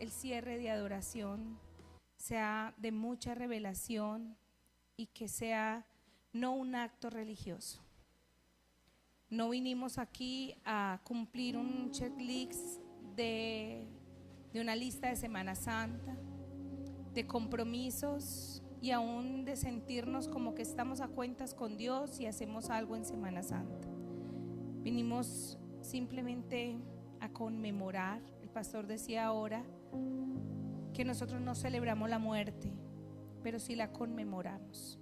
el cierre de adoración sea de mucha revelación y que sea no un acto religioso. No vinimos aquí a cumplir un checklist de una lista de Semana Santa, de compromisos y aún de sentirnos como que estamos a cuentas con Dios y hacemos algo en Semana Santa. Vinimos simplemente a conmemorar. El pastor decía ahora que nosotros no celebramos la muerte, pero sí la conmemoramos.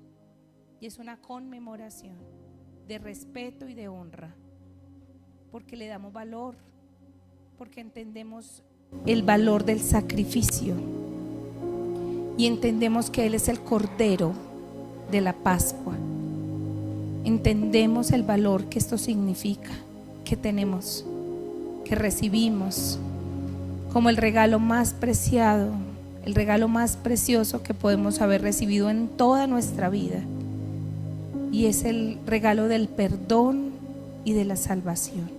Y es una conmemoración de respeto y de honra, porque le damos valor, porque entendemos el valor del sacrificio y entendemos que Él es el Cordero de la Pascua. Entendemos el valor que esto significa, que tenemos, que recibimos como el regalo más preciado, el regalo más precioso que podemos haber recibido en toda nuestra vida, y es el regalo del perdón y de la salvación.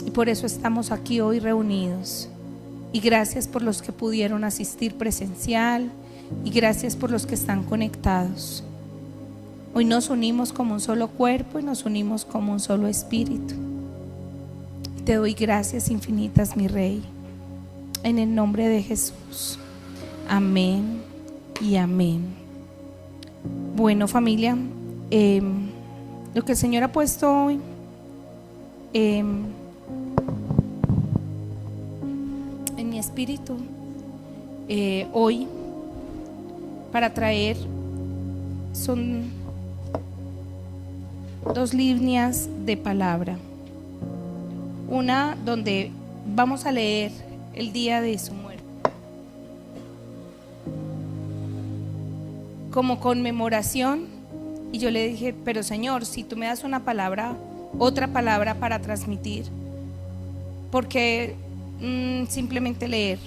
Y por eso estamos aquí hoy reunidos. Y gracias por los que pudieron asistir presencial, y gracias por los que están conectados. Hoy nos unimos como un solo cuerpo y nos unimos como un solo espíritu. Te doy gracias infinitas, mi Rey, en el nombre de Jesús. Amén y amén. Bueno, familia, lo que el Señor ha puesto hoy en mi espíritu hoy para traer son dos líneas de palabra. Una donde vamos a leer el día de su muerte como conmemoración, y yo le dije, pero Señor, si tú me das una palabra, otra palabra para transmitir, ¿por qué simplemente leer?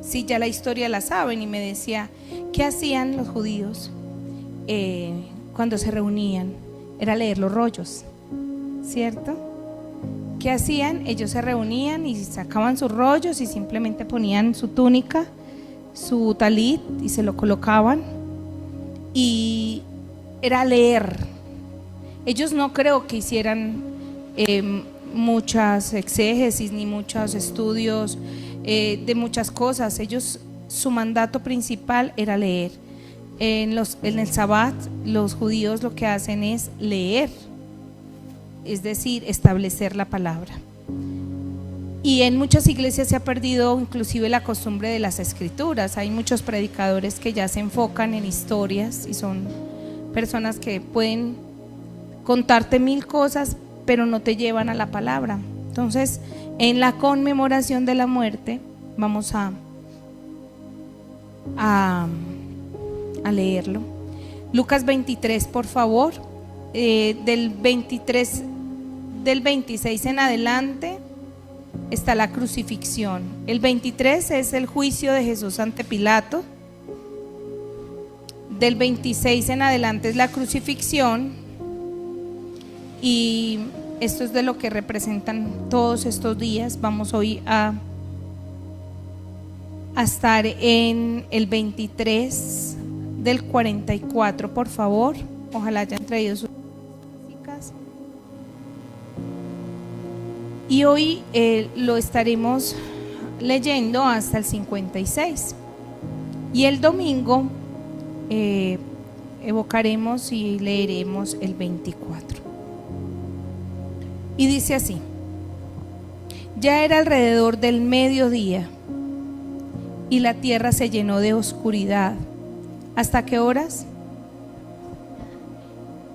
Si ya la historia la saben. Y me decía, ¿qué hacían los judíos cuando se reunían? Era leer los rollos, ¿cierto? ¿Qué hacían? Ellos se reunían y sacaban sus rollos y simplemente ponían su túnica, su talit, y se lo colocaban, y era leer. Ellos no creo que hicieran muchas exégesis ni muchos estudios de muchas cosas. Ellos, su mandato principal era leer. En el Sabbat, los judíos lo que hacen es leer, es decir, establecer la palabra. Y en muchas iglesias se ha perdido inclusive la costumbre de las escrituras. Hay muchos predicadores que ya se enfocan en historias y son personas que pueden contarte 1000 cosas, pero no te llevan a la palabra. Entonces, en la conmemoración de la muerte vamos a leerlo. Lucas 23, por favor, del 26 en adelante está la crucifixión. El 23 es el juicio de Jesús ante Pilato. Del 26 en adelante es la crucifixión, y esto es de lo que representan todos estos días. Vamos hoy a estar en el 23 del 44, por favor. Ojalá hayan traído sus músicas. Y hoy lo estaremos leyendo hasta el 56. Y el domingo evocaremos y leeremos el 24. Y dice así: ya era alrededor del mediodía y la tierra se llenó de oscuridad. ¿Hasta qué horas?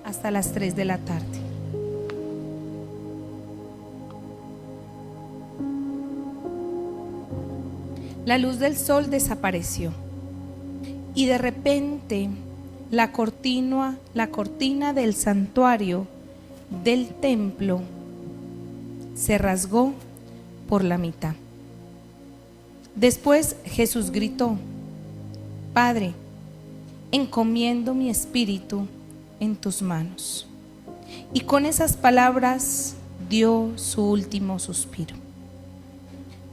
Hasta las 3 de la tarde. La luz del sol desapareció y de repente la cortina del santuario del templo se rasgó por la mitad. Después Jesús gritó: Padre, encomiendo mi espíritu en tus manos. Y con esas palabras dio su último suspiro.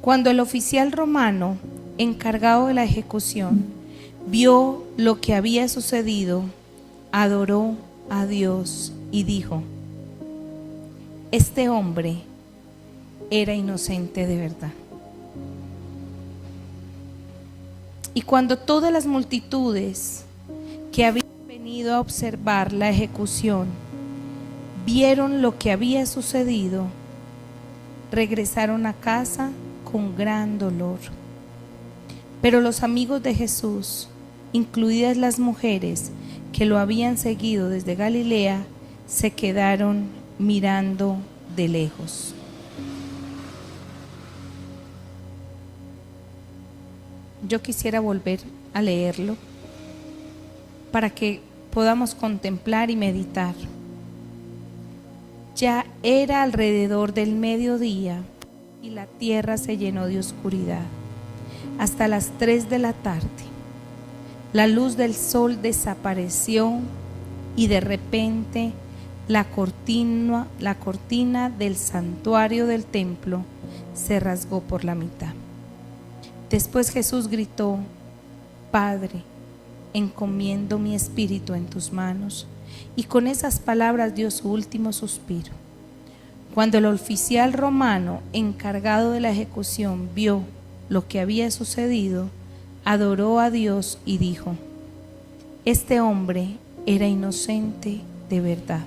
Cuando el oficial romano encargado de la ejecución vio lo que había sucedido, adoró a Dios y dijo: este hombre era inocente de verdad. Y cuando todas las multitudes que habían venido a observar la ejecución vieron lo que había sucedido, regresaron a casa con gran dolor. Pero los amigos de Jesús, incluidas las mujeres que lo habían seguido desde Galilea, se quedaron mirando de lejos. Yo quisiera volver a leerlo para que podamos contemplar y meditar. Ya era alrededor del mediodía y la tierra se llenó de oscuridad. Hasta las 3 de la tarde, la luz del sol desapareció y de repente la cortina del santuario del templo se rasgó por la mitad. Después Jesús gritó: Padre, encomiendo mi espíritu en tus manos. Y con esas palabras dio su último suspiro. Cuando el oficial romano encargado de la ejecución vio lo que había sucedido, adoró a Dios y dijo: este hombre era inocente de verdad.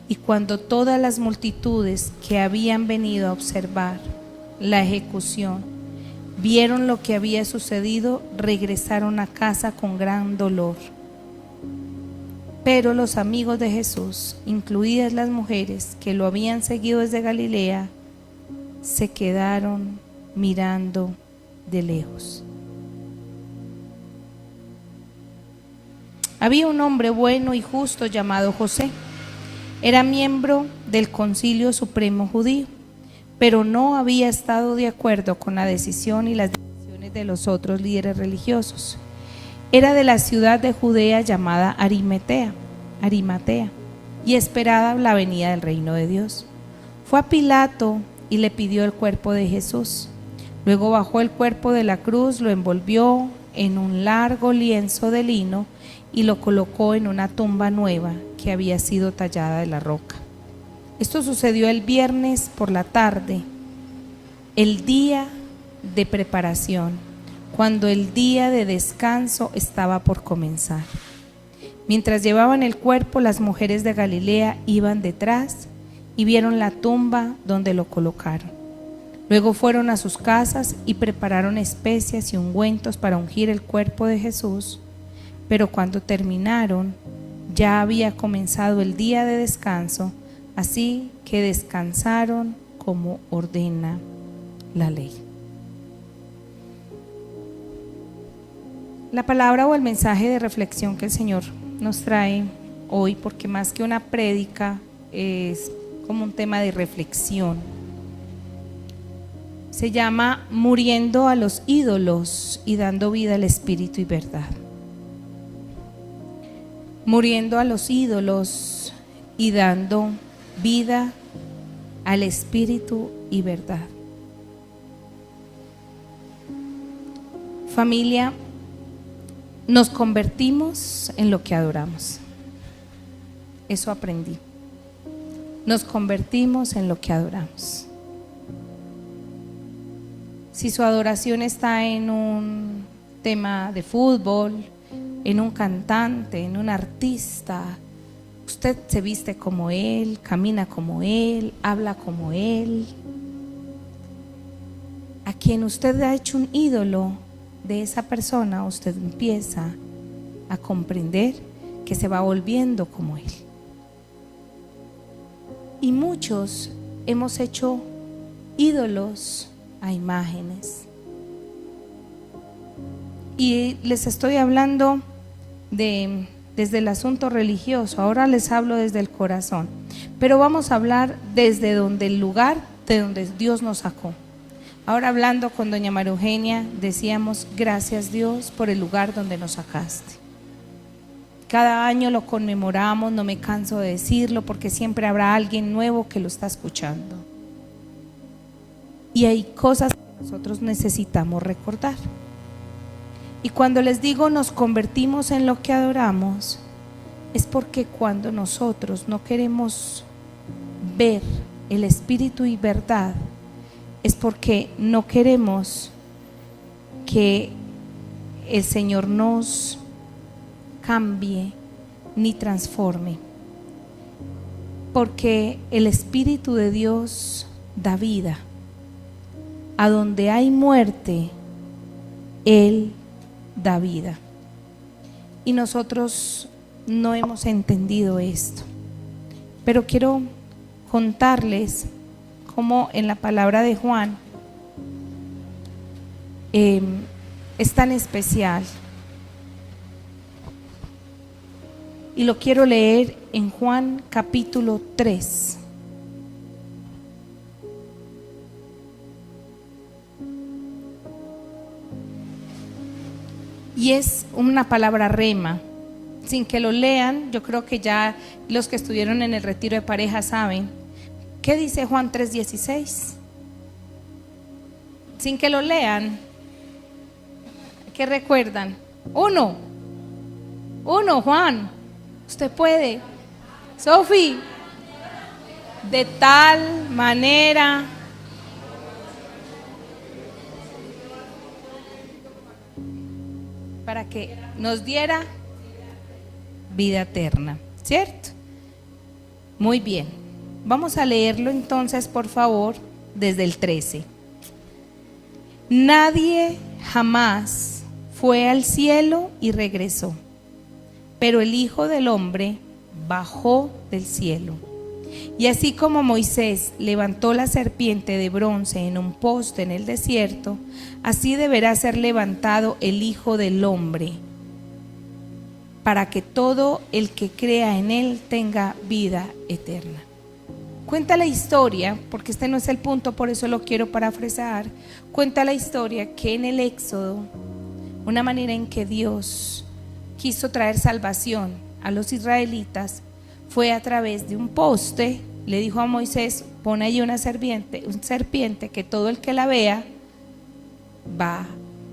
Y cuando todas las multitudes que habían venido a observar la ejecución vieron lo que había sucedido, regresaron a casa con gran dolor. Pero los amigos de Jesús, incluidas las mujeres que lo habían seguido desde Galilea, se quedaron mirando de lejos. Había un hombre bueno y justo llamado José. Era miembro del Concilio Supremo Judío, pero no había estado de acuerdo con la decisión y las decisiones de los otros líderes religiosos. Era de la ciudad de Judea llamada Arimatea, y esperaba la venida del reino de Dios. Fue a Pilato y le pidió el cuerpo de Jesús. Luego bajó el cuerpo de la cruz, lo envolvió en un largo lienzo de lino y lo colocó en una tumba nueva que había sido tallada de la roca. Esto sucedió el viernes por la tarde, el día de preparación, cuando el día de descanso estaba por comenzar. Mientras llevaban el cuerpo, las mujeres de Galilea iban detrás y vieron la tumba donde lo colocaron. Luego fueron a sus casas y prepararon especias y ungüentos para ungir el cuerpo de Jesús. Pero cuando terminaron, ya había comenzado el día de descanso, así que descansaron como ordena la ley. La palabra o el mensaje de reflexión que el Señor nos trae hoy, porque más que una prédica es como un tema de reflexión, se llama muriendo a los ídolos y dando vida al espíritu y verdad. Muriendo a los ídolos y dando vida al espíritu y verdad. Familia, nos convertimos en lo que adoramos. Eso aprendí. Nos convertimos en lo que adoramos. Si su adoración está en un tema de fútbol, en un cantante, en un artista, usted se viste como él, camina como él, habla como él. A quien usted ha hecho un ídolo de esa persona, usted empieza a comprender que se va volviendo como él. Y muchos hemos hecho ídolos a imágenes. Y les estoy hablando desde el asunto religioso, ahora les hablo desde el corazón, pero vamos a hablar desde el lugar de donde Dios nos sacó. Ahora hablando con doña María Eugenia, decíamos: gracias Dios por el lugar donde nos sacaste. Cada año lo conmemoramos, no me canso de decirlo, porque siempre habrá alguien nuevo que lo está escuchando. Y hay cosas que nosotros necesitamos recordar. Y cuando les digo nos convertimos en lo que adoramos, es porque cuando nosotros no queremos ver el Espíritu y verdad, es porque no queremos que el Señor nos cambie ni transforme, porque el Espíritu de Dios da vida. A donde hay muerte, Él da vida. Y nosotros no hemos entendido esto. Pero quiero contarles cómo en la palabra de Juan es tan especial. Y lo quiero leer en Juan capítulo 3. Y es una palabra rema. Sin que lo lean, yo creo que ya los que estuvieron en el retiro de pareja saben. ¿Qué dice Juan 3:16? Sin que lo lean, ¿qué recuerdan? Uno, Juan, usted puede. Sofi, de tal manera para que nos diera vida eterna, ¿cierto? Muy bien, vamos a leerlo entonces, por favor, desde el 13. Nadie jamás fue al cielo y regresó, pero el Hijo del Hombre bajó del cielo. Y así como Moisés levantó la serpiente de bronce en un poste en el desierto, así deberá ser levantado el Hijo del Hombre, para que todo el que crea en Él tenga vida eterna. Cuenta la historia, porque este no es el punto, por eso lo quiero parafrasear. Cuenta la historia que en el Éxodo, una manera en que Dios quiso traer salvación a los israelitas fue a través de un poste. Le dijo a Moisés: pon allí una serpiente que todo el que la vea va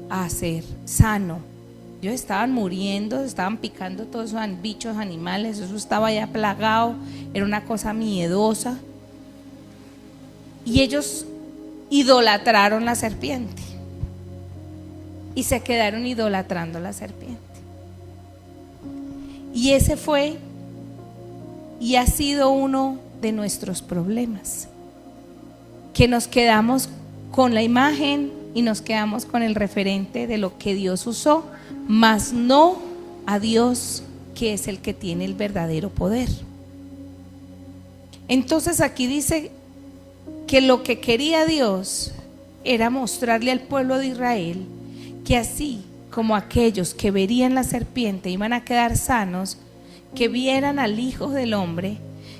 a ser sano. Ellos estaban muriendo, estaban picando todos esos bichos, animales, eso estaba ya plagado, era una cosa miedosa. Y ellos idolatraron la serpiente y se quedaron idolatrando la serpiente. Y ese fue y ha sido uno de nuestros problemas, que nos quedamos con la imagen y nos quedamos con el referente de lo que Dios usó, mas no a Dios, que es el que tiene el verdadero poder. Entonces aquí dice que lo que quería Dios era mostrarle al pueblo de Israel que así como aquellos que verían la serpiente iban a quedar sanos, que vieran al Hijo del Hombre,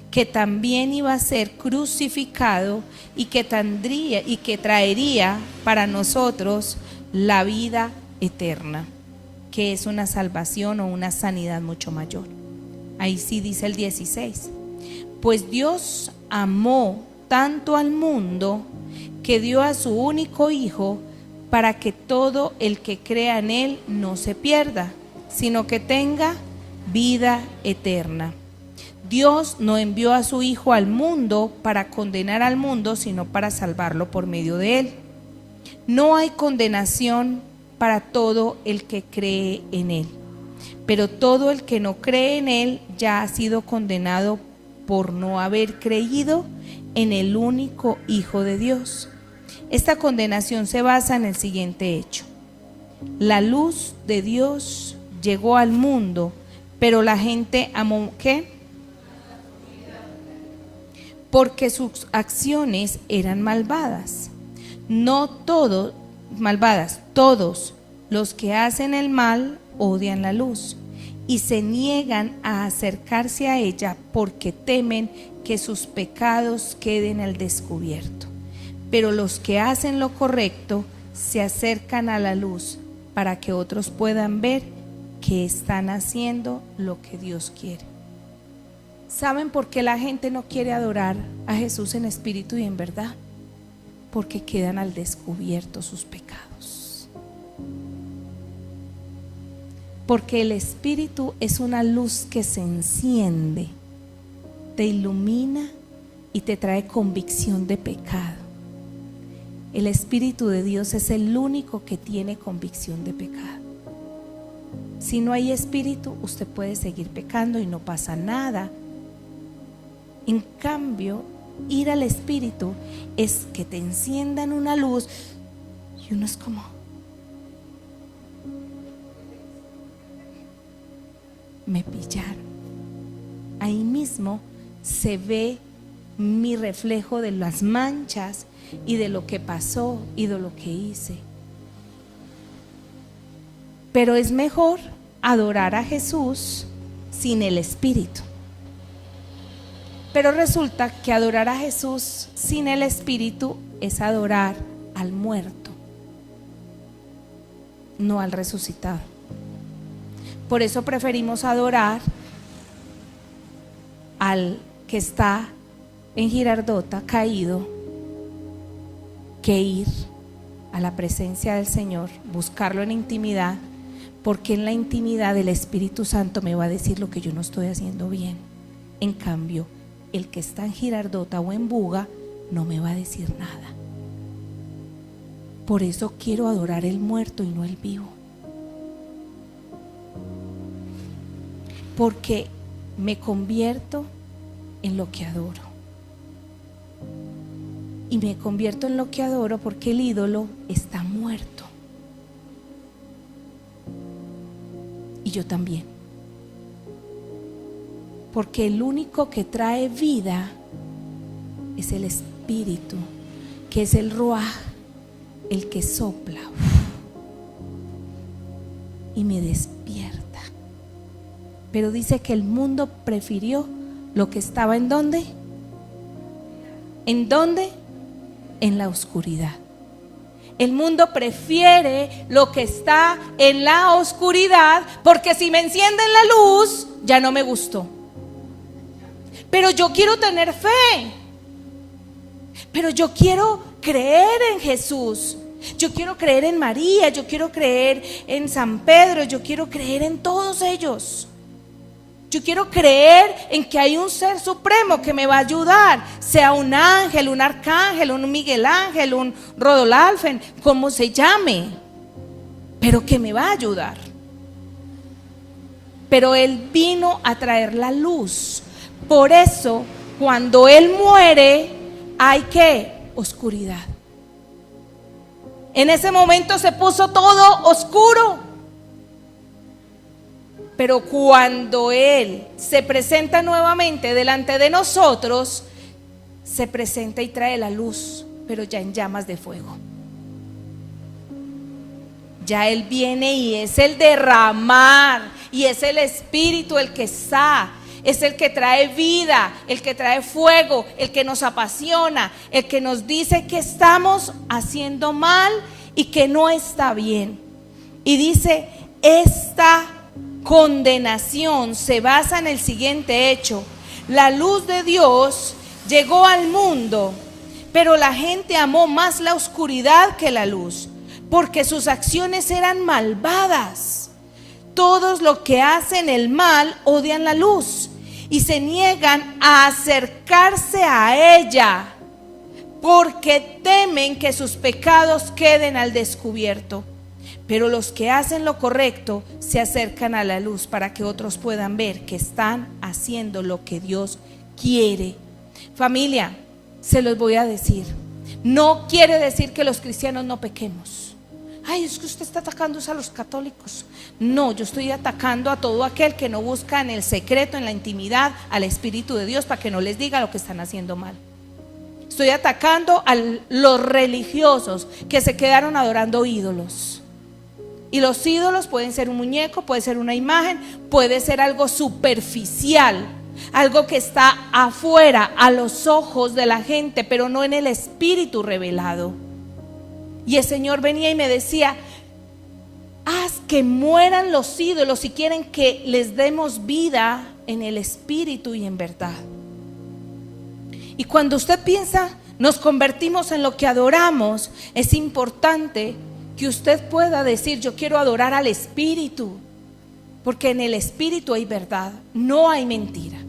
que también iba a ser crucificado y que traería para nosotros la vida eterna, que es una salvación o una sanidad mucho mayor. Ahí sí dice el 16: pues Dios amó tanto al mundo que dio a su único Hijo, para que todo el que crea en Él no se pierda, sino que tenga vida eterna. Dios no envió a su Hijo al mundo para condenar al mundo, sino para salvarlo por medio de Él. No hay condenación para todo el que cree en Él, pero todo el que no cree en Él ya ha sido condenado por no haber creído en el único Hijo de Dios. Esta condenación se basa en el siguiente hecho: la luz de Dios llegó al mundo, pero la gente amó ¿qué? Porque sus acciones eran malvadas. No todos malvadas, todos los que hacen el mal odian la luz y se niegan a acercarse a ella porque temen que sus pecados queden al descubierto. Pero los que hacen lo correcto se acercan a la luz para que otros puedan ver que están haciendo lo que Dios quiere. ¿Saben por qué la gente no quiere adorar a Jesús en espíritu y en verdad? porque quedan al descubierto sus pecados. Porque el Espíritu es una luz que se enciende, te ilumina y te trae convicción de pecado. El Espíritu de Dios es el único que tiene convicción de pecado. Si no hay Espíritu, usted puede seguir pecando y no pasa nada. En cambio, ir al Espíritu es que te enciendan una luz y uno es como, me pillaron. Ahí mismo se ve mi reflejo de las manchas y de lo que pasó y de lo que hice. Pero es mejor adorar a Jesús sin el Espíritu. Pero resulta que adorar a Jesús sin el Espíritu es adorar al muerto, no al resucitado. Por eso preferimos adorar al que está en Girardota caído que ir a la presencia del Señor, buscarlo en intimidad, porque en la intimidad el Espíritu Santo me va a decir lo que yo no estoy haciendo bien. En cambio, el que está en Girardota o en Buga no me va a decir nada. Por eso quiero adorar el muerto y no el vivo, porque me convierto en lo que adoro. Y me convierto en lo que adoro porque el ídolo está muerto. Y yo también. Porque el único que trae vida es el Espíritu, que es el Ruaj, el que sopla y me despierta. Pero dice que el mundo prefirió lo que estaba ¿en dónde? ¿En dónde? En la oscuridad. El mundo prefiere lo que está en la oscuridad, porque si me encienden la luz, ya no me gustó. Pero yo quiero tener fe. Pero yo quiero creer en Jesús. Yo quiero creer en María, yo quiero creer en San Pedro, yo quiero creer en todos ellos. Yo quiero creer en que hay un ser supremo que me va a ayudar, sea un ángel, un arcángel, un Miguel Ángel, un Rodolfo, como se llame, pero que me va a ayudar. Pero Él vino a traer la luz. Por eso, cuando Él muere, hay ¿qué? Oscuridad. En ese momento se puso todo oscuro. Pero cuando Él se presenta nuevamente delante de nosotros, se presenta y trae la luz, pero ya en llamas de fuego. Ya Él viene y es el derramar, y es el Espíritu el que está, es el que trae vida, el que trae fuego, el que nos apasiona, el que nos dice que estamos haciendo mal y que no está bien. Y dice, esta condenación se basa en el siguiente hecho: la luz de Dios llegó al mundo, pero la gente amó más la oscuridad que la luz, porque sus acciones eran malvadas. Todos los que hacen el mal odian la luz y se niegan a acercarse a ella, porque temen que sus pecados queden al descubierto. Pero los que hacen lo correcto se acercan a la luz para que otros puedan ver que están haciendo lo que Dios quiere. Familia, se los voy a decir, no quiere decir que los cristianos no pequemos. Ay, es que usted está atacando a los católicos. No, yo estoy atacando a todo aquel que no busca en el secreto, en la intimidad, al Espíritu de Dios, para que no les diga lo que están haciendo mal. Estoy atacando a los religiosos que se quedaron adorando ídolos. Y los ídolos pueden ser un muñeco, puede ser una imagen, puede ser algo superficial, algo que está afuera a los ojos de la gente, pero no en el Espíritu revelado. Y el Señor venía y me decía, haz que mueran los ídolos si quieren que les demos vida en el Espíritu y en verdad. Y cuando usted piensa, nos convertimos en lo que adoramos, es importante que usted pueda decir: yo quiero adorar al Espíritu, porque en el Espíritu hay verdad, no hay mentira.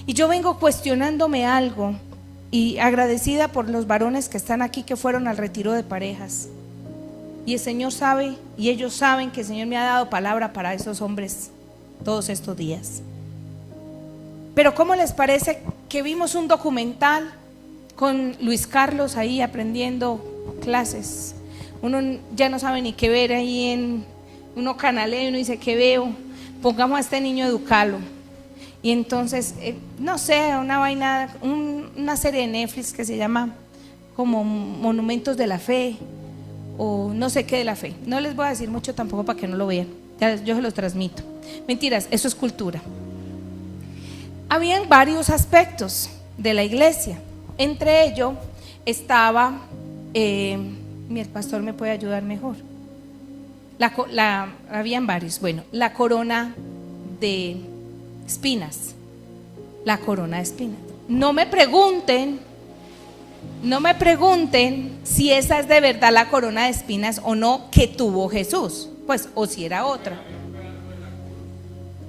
Y yo vengo cuestionándome algo, y agradecida por los varones que están aquí, que fueron al retiro de parejas. Y el Señor sabe, y ellos saben que el Señor me ha dado palabra para esos hombres todos estos días. Pero ¿cómo les parece que vimos un documental con Luis Carlos ahí aprendiendo clases? Uno ya no sabe ni qué ver ahí, uno canalea y uno dice: ¿qué veo? Pongamos a este niño a educarlo. Y entonces, no sé, una vaina, una serie de Netflix que se llama como Monumentos de la Fe, o no sé qué de la fe. No les voy a decir mucho tampoco para que no lo vean, ya yo se los transmito. Mentiras, eso es cultura. Habían varios aspectos de la iglesia. Entre ellos estaba, el pastor me puede ayudar mejor. Habían varios. Bueno, la corona de espinas. La corona de espinas. No me pregunten si esa es de verdad la corona de espinas o no que tuvo Jesús, pues, o si era otra.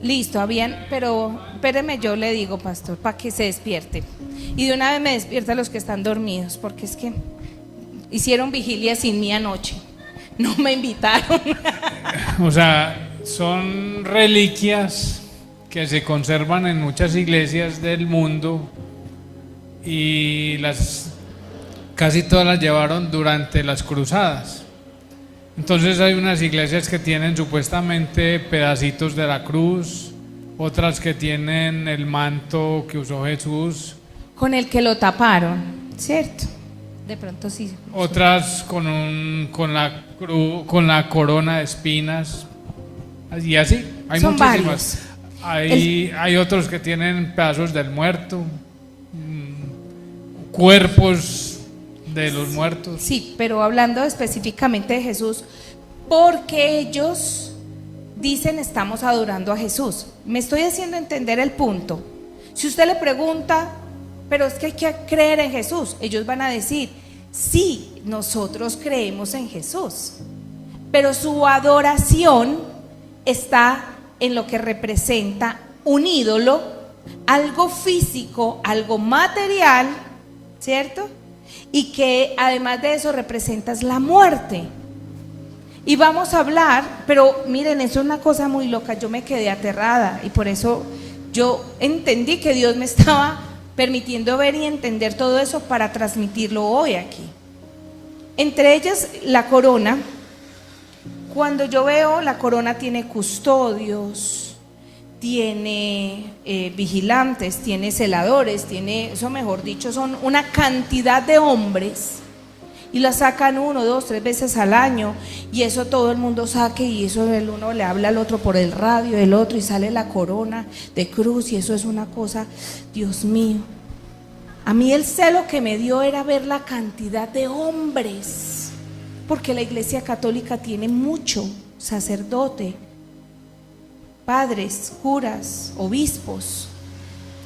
Listo, pero espéreme, yo le digo, pastor, para que se despierte. Y de una vez me despierta a los que están dormidos, porque es que hicieron vigilia sin mí anoche. No me invitaron. O sea, son reliquias que se conservan en muchas iglesias del mundo, y casi todas las llevaron durante las cruzadas. Entonces hay unas iglesias que tienen supuestamente pedacitos de la cruz, otras que tienen el manto que usó Jesús, con el que lo taparon, ¿cierto? De pronto sí. Otras con la corona de espinas, y así. Hay son muchísimas. Varios. Hay otros que tienen pedazos del muerto, cuerpos de los muertos. Sí, pero hablando específicamente de Jesús, porque ellos dicen: estamos adorando a Jesús. Me estoy haciendo entender el punto. Si usted le pregunta: pero es que hay que creer en Jesús, ellos van a decir: sí, nosotros creemos en Jesús, pero su adoración está en lo que representa un ídolo, algo físico, algo material, ¿cierto? Y que además de eso representas la muerte. Y vamos a hablar, pero miren, eso es una cosa muy loca. Yo me quedé aterrada, y por eso yo entendí que Dios me estaba permitiendo ver y entender todo eso para transmitirlo hoy aquí. Entre ellas la corona. Cuando yo veo la corona, tiene custodios, tiene vigilantes, tiene celadores, tiene, eso mejor dicho, son una cantidad de hombres, y la sacan 1, 2, 3 veces al año, y eso todo el mundo saque, y eso el uno le habla al otro por el radio, el otro, y sale la corona de cruz, y eso es una cosa, Dios mío. A mí el celo que me dio era ver la cantidad de hombres, porque la Iglesia Católica tiene mucho sacerdote, padres, curas, obispos,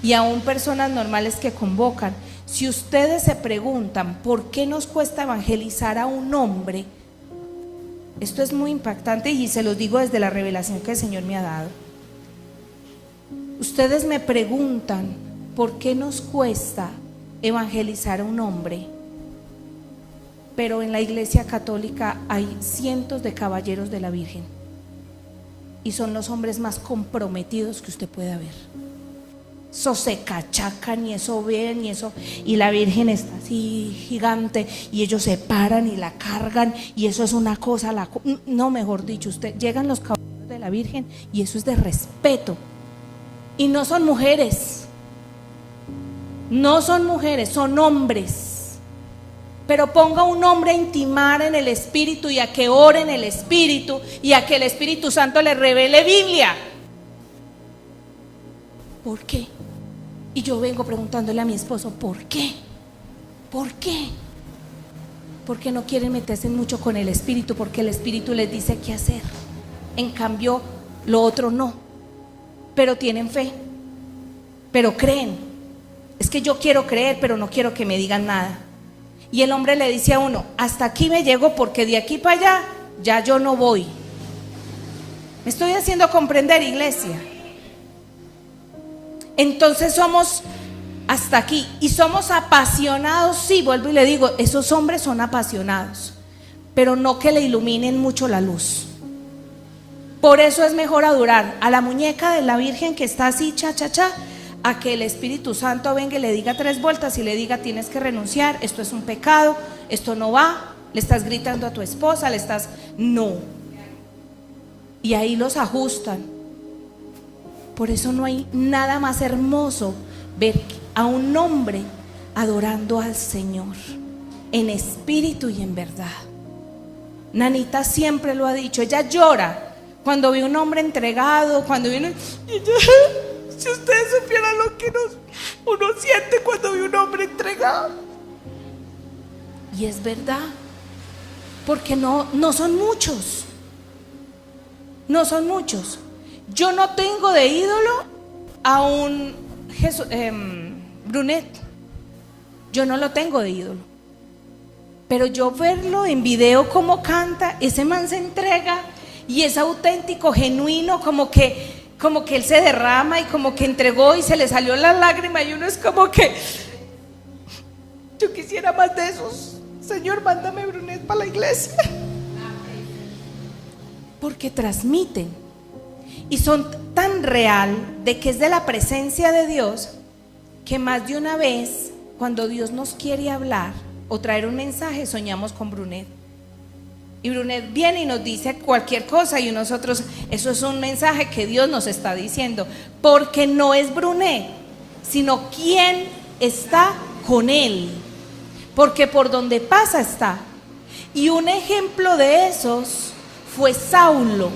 y aún personas normales que convocan. Si ustedes se preguntan por qué nos cuesta evangelizar a un hombre, esto es muy impactante, y se los digo desde la revelación que el Señor me ha dado. Ustedes me preguntan por qué nos cuesta evangelizar a un hombre, pero en la Iglesia Católica hay cientos de caballeros de la Virgen, y son los hombres más comprometidos que usted pueda ver. Eso se cachacan, y eso ven, y eso, y la Virgen está así gigante, y ellos se paran y la cargan, y eso es una cosa, no, mejor dicho, usted, llegan los caballeros de la Virgen, y eso es de respeto. Y no son mujeres, son hombres. Pero ponga un hombre a intimar en el Espíritu, y a que ore en el Espíritu, y a que el Espíritu Santo le revele Biblia. ¿Por qué? Y yo vengo preguntándole a mi esposo: ¿por qué? ¿Por qué? Porque no quieren meterse mucho con el Espíritu, porque el Espíritu les dice qué hacer. En cambio, lo otro no. Pero tienen fe, pero creen. es que yo quiero creer, pero no quiero que me digan nada. Y el hombre le dice a uno, hasta aquí me llego porque de aquí para allá ya yo no voy. ¿Me estoy haciendo comprender, iglesia? Entonces somos hasta aquí y somos apasionados. Sí, vuelvo y le digo, esos hombres son apasionados, pero no que le iluminen mucho la luz. Por eso es mejor adorar a la muñeca de la Virgen que está así, cha, cha, cha, a que el Espíritu Santo venga y le diga 3 vueltas y le diga, tienes que renunciar, esto es un pecado, esto no va, le estás gritando a tu esposa, no. Y ahí los ajustan. Por eso no hay nada más hermoso ver a un hombre adorando al Señor en espíritu y en verdad. Nanita siempre lo ha dicho, ella llora cuando ve un hombre entregado, cuando viene, si ustedes supieran lo que uno siente cuando ve un hombre entregado. Y es verdad, porque no son muchos. No son muchos. Yo no tengo de ídolo a un Brunet. Yo no lo tengo de ídolo. Pero yo verlo en video como canta, ese man se entrega y es auténtico, genuino, como que él se derrama y como que entregó y se le salió la lágrima y uno es como que yo quisiera más de esos. Señor, mándame Brunet para la iglesia. Porque transmiten y son tan real de que es de la presencia de Dios, que más de una vez cuando Dios nos quiere hablar o traer un mensaje, soñamos con Brunet. Y Brunet viene y nos dice cualquier cosa y nosotros, eso es un mensaje que Dios nos está diciendo, porque no es Brunet, sino quién está con él, porque por donde pasa está. Y un ejemplo de esos fue Saulo,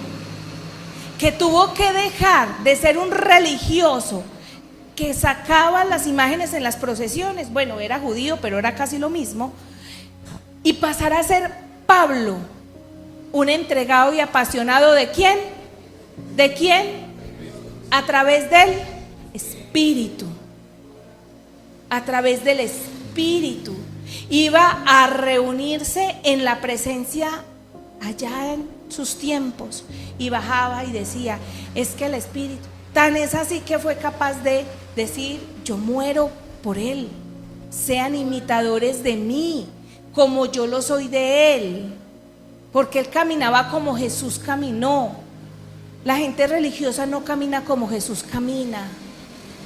que tuvo que dejar de ser un religioso que sacaba las imágenes en las procesiones, bueno, era judío, pero era casi lo mismo, y pasar a ser Pablo, un entregado y apasionado ¿de quién? ¿De quién? A través del Espíritu. A través del Espíritu. Iba a reunirse en la presencia allá en sus tiempos y bajaba y decía, es que el Espíritu, tan es así que fue capaz de decir, yo muero por él, sean imitadores de mí, como yo lo soy de él. Porque él caminaba como Jesús caminó. La gente religiosa no camina como Jesús camina.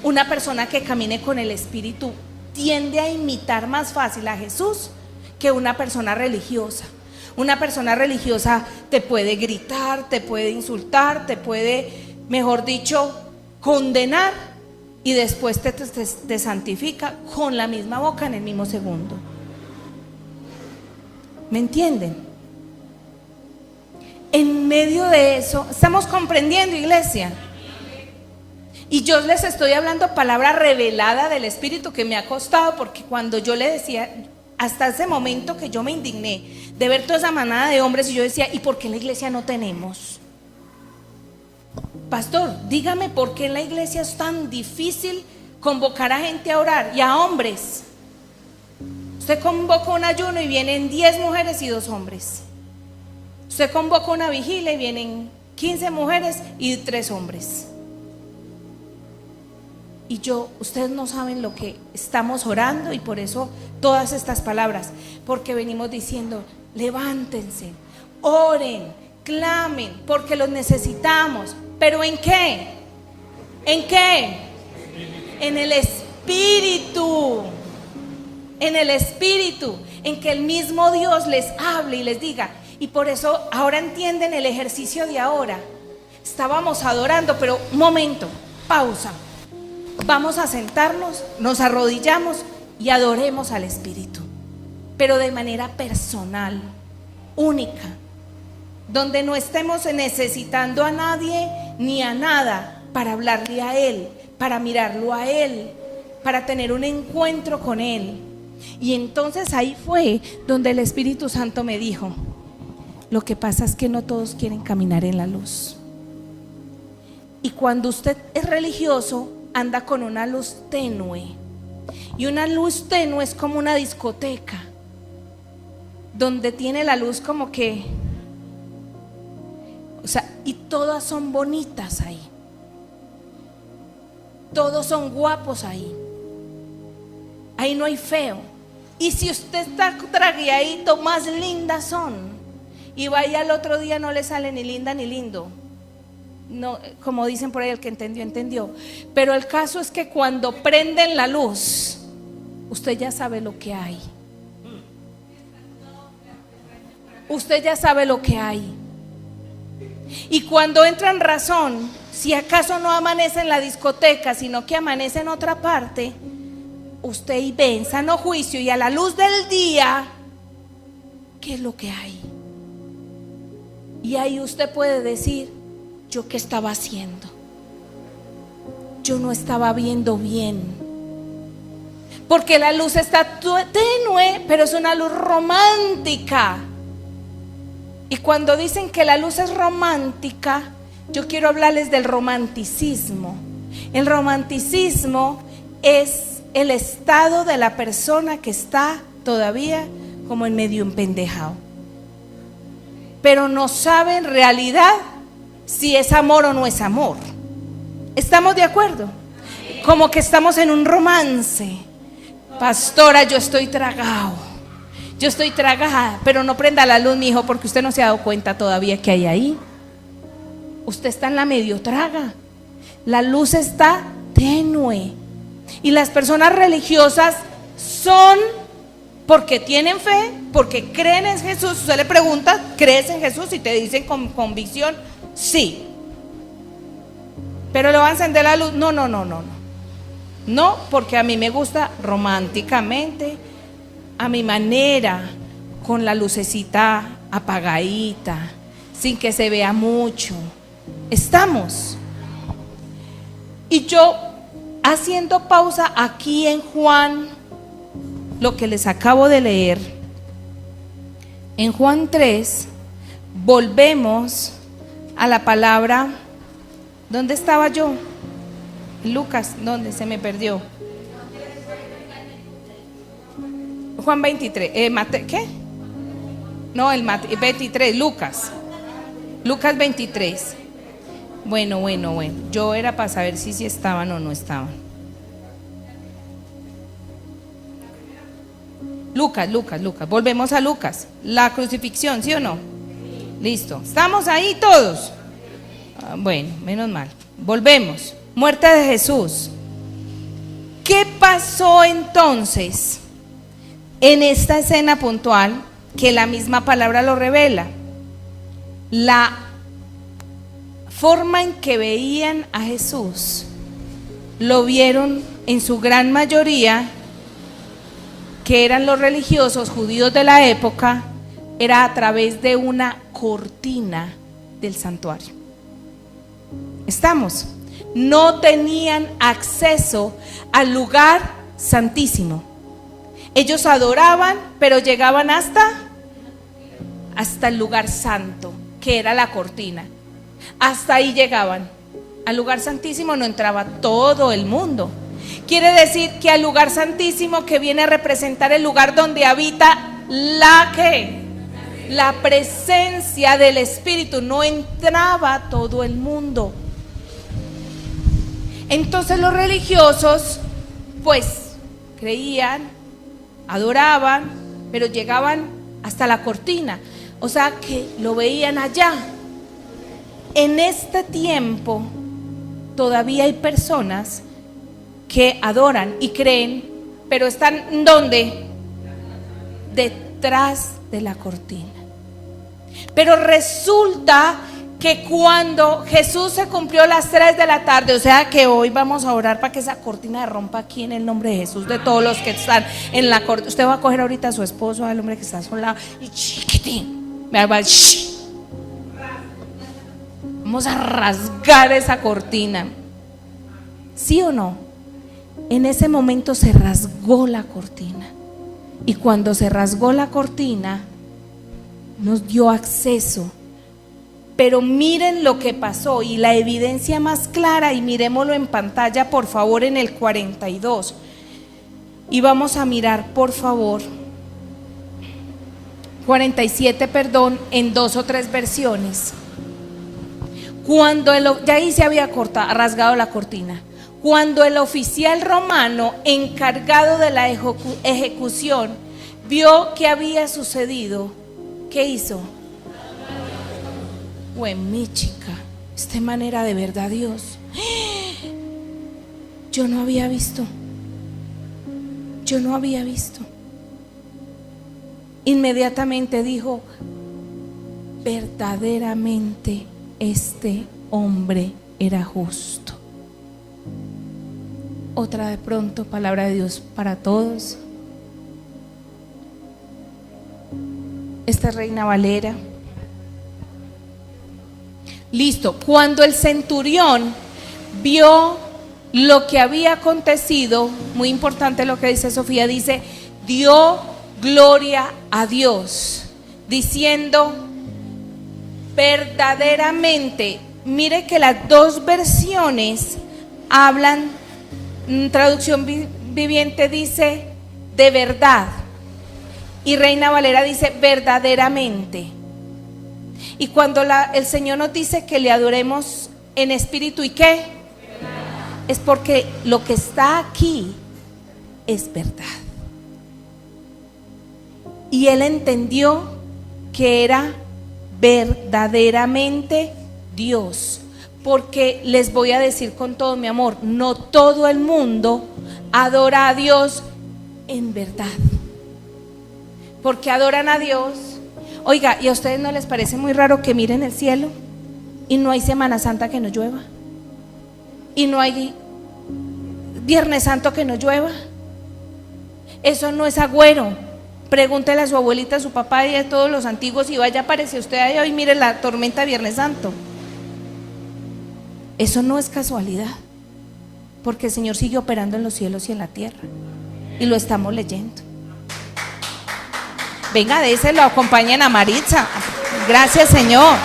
Una persona que camine con el Espíritu tiende a imitar más fácil a Jesús que una persona religiosa. Una persona religiosa te puede gritar, te puede insultar, te puede, mejor dicho, condenar y después te santifica con la misma boca en el mismo segundo. ¿Me entienden? En medio de eso, ¿estamos comprendiendo, iglesia? Y yo les estoy hablando palabra revelada del Espíritu que me ha costado, porque cuando yo le decía, hasta ese momento que yo me indigné de ver toda esa manada de hombres y yo decía, ¿y por qué en la iglesia no tenemos? Pastor, dígame por qué en la iglesia es tan difícil convocar a gente a orar y a hombres. Usted convoca un ayuno y vienen 10 mujeres y 2 hombres. Usted convoca una vigilia y vienen 15 mujeres y 3 hombres. Y ustedes no saben lo que estamos orando, y por eso todas estas palabras, porque venimos diciendo, levántense, oren, clamen, porque los necesitamos. ¿Pero en qué? ¿En qué? En el Espíritu. En el Espíritu, en que el mismo Dios les hable y les diga. Y por eso ahora entienden el ejercicio de ahora. Estábamos adorando, pero un momento, pausa. Vamos a sentarnos, nos arrodillamos y adoremos al Espíritu, pero de manera personal, única, donde no estemos necesitando a nadie ni a nada para hablarle a Él, para mirarlo a Él, para tener un encuentro con Él. Y entonces ahí fue donde el Espíritu Santo me dijo, lo que pasa es que no todos quieren caminar en la luz. Y cuando usted es religioso, anda con una luz tenue, Y una luz tenue es como una discoteca, donde tiene la luz como que, o sea, y todas son bonitas ahí. Todos son guapos ahí. Ahí no hay feo. Y si usted está tragueadito, más lindas son. Y vaya al otro día, no le sale ni linda ni lindo. No, como dicen por ahí, el que entendió, entendió. Pero el caso es que cuando prenden la luz, usted ya sabe lo que hay. Usted ya sabe lo que hay. Y cuando entra en razón, si acaso no amanece en la discoteca, sino que amanece en otra parte, usted y ve en sano juicio y a la luz del día, ¿qué es lo que hay? Y ahí usted puede decir: ¿yo qué estaba haciendo? Yo no estaba viendo bien. Porque la luz está tenue, pero es una luz romántica. Y cuando dicen que la luz es romántica, yo quiero hablarles del romanticismo. El romanticismo es el estado de la persona que está todavía como en medio empendejado, pero no sabe en realidad si es amor o no es amor. ¿Estamos de acuerdo? Como que estamos en un romance. Pastora, yo estoy tragado, yo estoy tragada, pero no prenda la luz, mi hijo, porque usted no se ha dado cuenta todavía que hay ahí. Usted está en la medio traga. La luz está tenue. Y las personas religiosas son porque tienen fe, porque creen en Jesús. Usted le pregunta: ¿crees en Jesús? Y te dicen con convicción: sí. Pero le va a encender la luz. No, no, porque a mí me gusta románticamente, a mi manera, con la lucecita apagadita, sin que se vea mucho. Estamos. Y yo, haciendo pausa aquí en Juan, lo que les acabo de leer, en Juan 3, volvemos a la palabra. ¿Dónde estaba yo? Lucas, ¿dónde se me perdió? Juan 23, ¿qué? No, el 23, Lucas 23. Bueno, yo era para saber si estaban o no estaban. Lucas, volvemos a Lucas. La crucifixión, ¿sí o no? Listo, ¿estamos ahí todos? Bueno, menos mal. Volvemos. Muerte de Jesús. ¿Qué pasó entonces en esta escena puntual que la misma palabra lo revela? La forma en que veían a Jesús, lo vieron en su gran mayoría, que eran los religiosos judíos de la época, era a través de una cortina del santuario. ¿Estamos? No tenían acceso al lugar santísimo. Ellos adoraban, pero llegaban hasta el lugar santo, que era la cortina. Hasta ahí llegaban. Al lugar santísimo no entraba todo el mundo. Quiere decir que al lugar santísimo, que viene a representar el lugar donde habita la presencia del Espíritu, no entraba todo el mundo. Entonces los religiosos pues creían, adoraban, pero llegaban hasta la cortina, o sea que lo veían allá. En este tiempo todavía hay personas que adoran y creen, pero están ¿dónde? Detrás de la cortina. Pero resulta que cuando Jesús se cumplió las 3 de la tarde, o sea que hoy vamos a orar para que esa cortina se rompa aquí en el nombre de Jesús, de todos los que están en la cortina. Usted va a coger ahorita a su esposo, al hombre que está a su lado, y chiquitín, vamos a rasgar esa cortina. ¿Sí o no? En ese momento se rasgó la cortina. Y cuando se rasgó la cortina, nos dio acceso. Pero miren lo que pasó, y la evidencia más clara, y miremoslo en pantalla por favor en el 42. Y vamos a mirar, por favor, 47, perdón, en 2 o 3 versiones. Cuando ya ahí se había rasgado la cortina. Cuando el oficial romano encargado de la ejecución vio que había sucedido, ¿qué hizo? Mi chica, esta manera de verdad, Dios, yo no había visto. Inmediatamente dijo: verdaderamente este hombre era justo. Otra de pronto, palabra de Dios para todos. Esta es Reina Valera. Listo. Cuando el centurión vio lo que había acontecido, muy importante lo que dice Sofía, dice: dio gloria a Dios, diciendo: verdaderamente. Mire que las 2 versiones hablan, traducción viviente dice de verdad, y Reina Valera dice verdaderamente. Y cuando el Señor nos dice que le adoremos en espíritu y qué, es porque lo que está aquí es verdad. Y él entendió que era verdaderamente Dios. Porque les voy a decir con todo mi amor, no todo el mundo adora a Dios en verdad. Porque adoran a Dios. Oiga, ¿y a ustedes no les parece muy raro que miren el cielo y no hay Semana Santa que no llueva? Y no hay Viernes Santo que no llueva. Eso no es agüero. Pregúntele a su abuelita, a su papá y a todos los antiguos, y vaya, aparece usted ahí hoy, mire la tormenta de Viernes Santo. Eso no es casualidad, porque el Señor sigue operando en los cielos y en la tierra, y lo estamos leyendo. Venga, déselo, acompañen a Maritza. Gracias, Señor.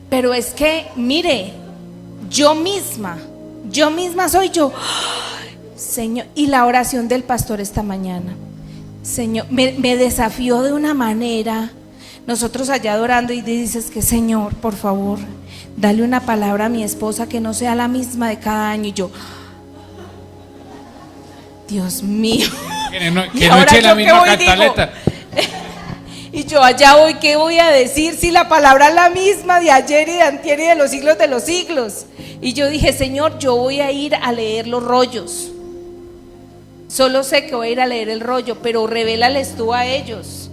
Pero es que, mire, yo misma soy yo. Señor, y la oración del pastor esta mañana, Señor, me desafió de una manera. Nosotros allá adorando, y dices que: Señor, por favor, dale una palabra a mi esposa que no sea la misma de cada año. Y yo: Dios mío, que no eche la misma cantaleta. Y yo allá voy, ¿qué voy a decir si la palabra es la misma de ayer y de antier y de los siglos de los siglos? Y yo dije: Señor, yo voy a ir a leer los rollos. Solo sé que voy a ir a leer el rollo, pero revélales tú a ellos.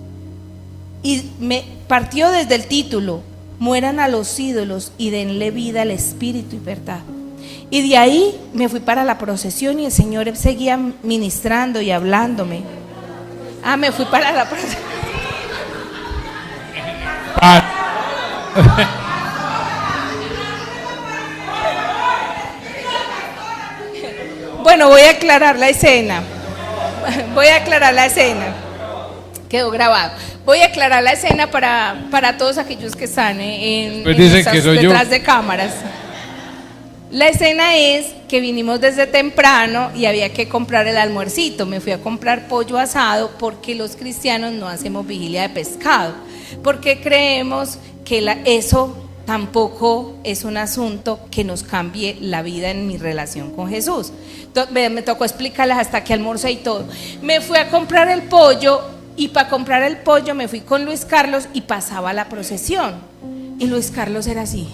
Y me partió desde el título: mueran a los ídolos y denle vida al espíritu y verdad. Y de ahí me fui para la procesión y el Señor seguía ministrando y hablándome. Me fui para la procesión. Bueno, voy a aclarar la escena. Quedó grabado. Voy a aclarar la escena para todos aquellos que están detrás de cámaras. La escena es que vinimos desde temprano y había que comprar el almuercito. Me fui a comprar pollo asado porque los cristianos no hacemos vigilia de pescado, porque creemos que eso tampoco es un asunto que nos cambie la vida en mi relación con Jesús. Entonces, me tocó explicarles hasta que almorcé y todo. Me fui a comprar el pollo, y para comprar el pollo me fui con Luis Carlos y pasaba la procesión. Y Luis Carlos era así.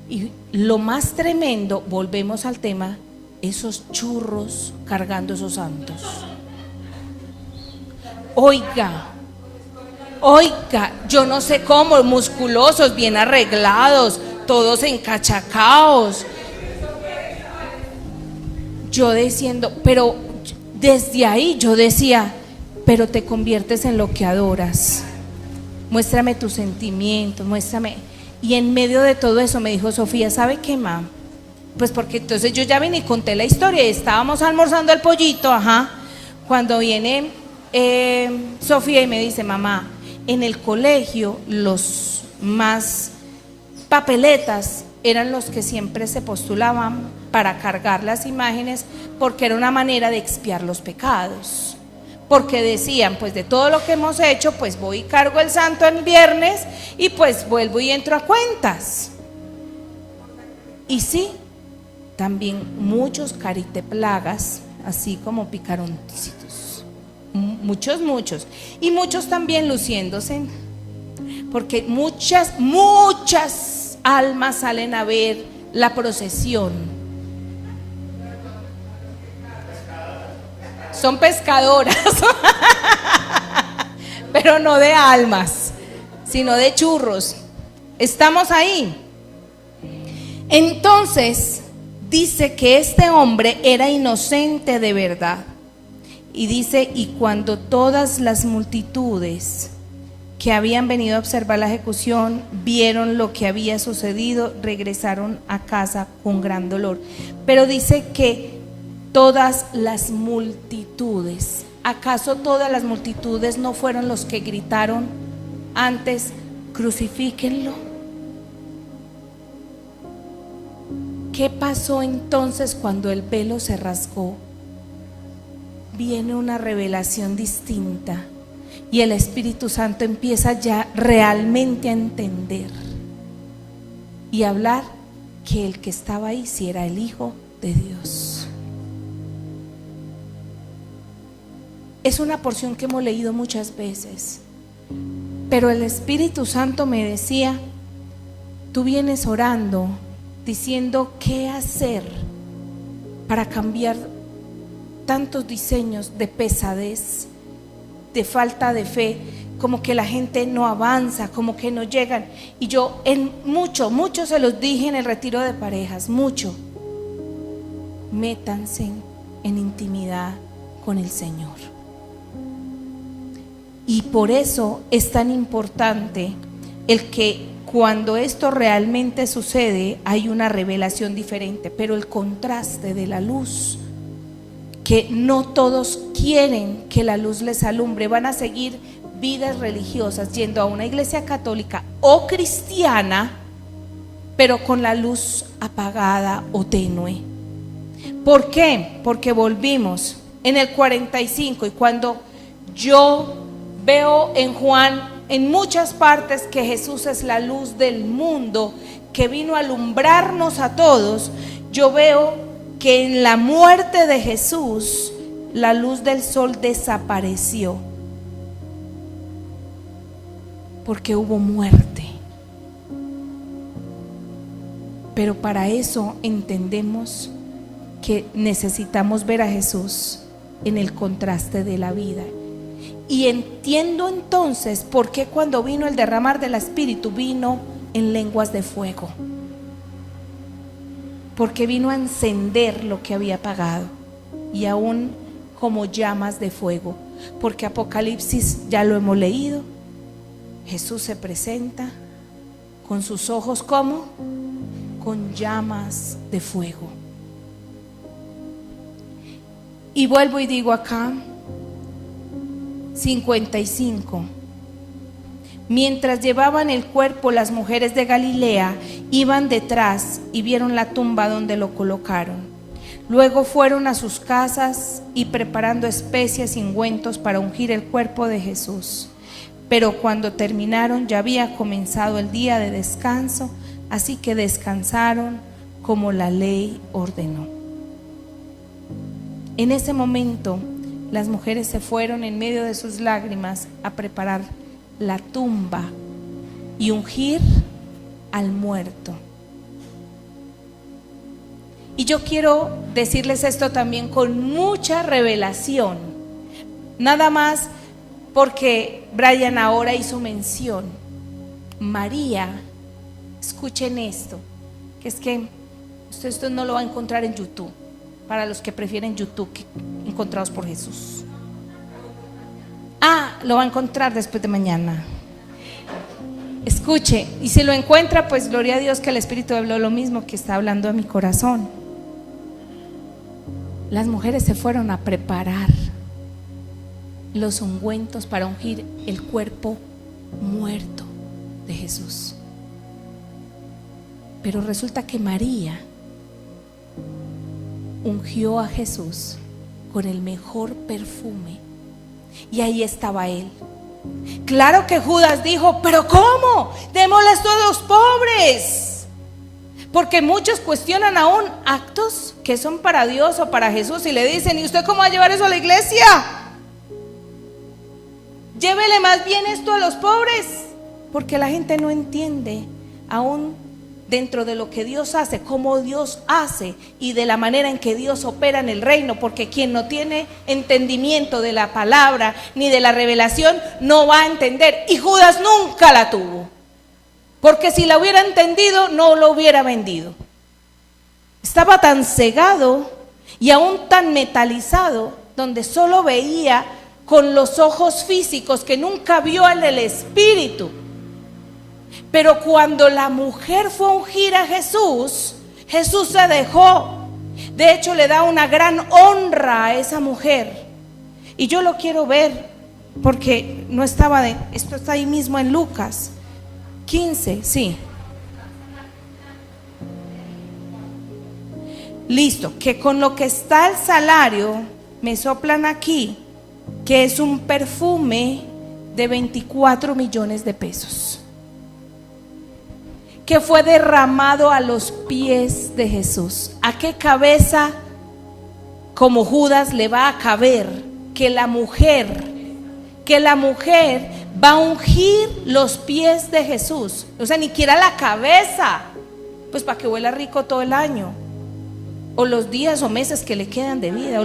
Y lo más tremendo, volvemos al tema, esos churros cargando esos santos. Oiga, yo no sé cómo, musculosos, bien arreglados, todos encachacaos. Yo diciendo, pero desde ahí yo decía: pero te conviertes en lo que adoras. Muéstrame tus sentimientos, muéstrame. Y en medio de todo eso me dijo Sofía: ¿sabe qué, ma? Pues porque entonces yo ya vine y conté la historia. Estábamos almorzando el pollito, cuando viene Sofía y me dice: mamá, en el colegio los más papeletas eran los que siempre se postulaban para cargar las imágenes, porque era una manera de expiar los pecados. Porque decían, pues de todo lo que hemos hecho, pues voy y cargo el santo el viernes y pues vuelvo y entro a cuentas. Y sí, también muchos cariteplagas, así como picaroncitos, muchos, y muchos también luciéndose, porque muchas almas salen a ver la procesión. Son pescadoras, pero no de almas, sino de churros. Estamos ahí. Entonces dice que este hombre era inocente de verdad. Y dice, y cuando todas las multitudes que habían venido a observar la ejecución vieron lo que había sucedido, regresaron a casa con gran dolor. Pero dice que todas las multitudes, ¿acaso todas las multitudes no fueron los que gritaron antes, crucifíquenlo? ¿Qué pasó entonces cuando el velo se rasgó? Viene una revelación distinta y el Espíritu Santo empieza ya realmente a entender y a hablar que el que estaba ahí sí era el Hijo de Dios. Es una porción que hemos leído muchas veces, pero el Espíritu Santo me decía, tú vienes orando diciendo qué hacer para cambiar tantos diseños de pesadez, de falta de fe, como que la gente no avanza, como que no llegan. Y yo mucho se los dije en el retiro de parejas, mucho, métanse en intimidad con el Señor. Y por eso es tan importante el que cuando esto realmente sucede hay una revelación diferente, pero el contraste de la luz, que no todos quieren que la luz les alumbre, van a seguir vidas religiosas yendo a una iglesia católica o cristiana, pero con la luz apagada o tenue. ¿Por qué? Porque volvimos en el 45 y cuando yo veo en Juan en muchas partes que Jesús es la luz del mundo que vino a alumbrarnos a todos, yo veo que en la muerte de Jesús la luz del sol desapareció porque hubo muerte. Pero para eso entendemos que necesitamos ver a Jesús en el contraste de la vida. Y entiendo entonces por qué cuando vino el derramar del Espíritu vino en lenguas de fuego, porque vino a encender lo que había apagado y aún como llamas de fuego, porque Apocalipsis ya lo hemos leído. Jesús se presenta con sus ojos como con llamas de fuego. Y vuelvo y digo acá 55. Mientras llevaban el cuerpo, las mujeres de Galilea iban detrás y vieron la tumba donde lo colocaron. Luego fueron a sus casas y preparando especias y ungüentos para ungir el cuerpo de Jesús. Pero cuando terminaron ya había comenzado el día de descanso, así que descansaron como la ley ordenó. En ese momento las mujeres se fueron en medio de sus lágrimas a preparar la tumba y ungir al muerto. Y yo quiero decirles esto también con mucha revelación, nada más porque Brian ahora hizo mención. María, escuchen esto, que es que esto no lo va a encontrar en YouTube, para los que prefieren YouTube que Encontrados por Jesús. Lo va a encontrar después de mañana. Escuche, y si lo encuentra, pues gloria a Dios que el Espíritu habló lo mismo que está hablando a mi corazón. Las mujeres se fueron a preparar los ungüentos para ungir el cuerpo muerto de Jesús. Pero resulta que María ungió a Jesús con el mejor perfume, y ahí estaba él. Claro que Judas dijo: pero ¿cómo? Démosle esto a los pobres. Porque muchos cuestionan aún actos que son para Dios o para Jesús, y le dicen: ¿y usted cómo va a llevar eso a la iglesia? Llévele más bien esto a los pobres. Porque la gente no entiende aún dentro de lo que Dios hace, cómo Dios hace y de la manera en que Dios opera en el reino. Porque quien no tiene entendimiento de la palabra ni de la revelación no va a entender, y Judas nunca la tuvo, porque si la hubiera entendido no lo hubiera vendido. Estaba tan cegado y aún tan metalizado, donde solo veía con los ojos físicos, que nunca vio en el espíritu. Pero cuando la mujer fue a ungir a Jesús, Jesús se dejó. De hecho, le da una gran honra a esa mujer. Y yo lo quiero ver, porque no estaba esto está ahí mismo en Lucas 15, sí. Listo, que con lo que está el salario me soplan aquí, que es un perfume de 24 millones de pesos, que fue derramado a los pies de Jesús. ¿A qué cabeza como Judas le va a caber que la mujer va a ungir los pies de Jesús? O sea, ni siquiera la cabeza, pues para que huela rico todo el año, o los días o meses que le quedan de vida,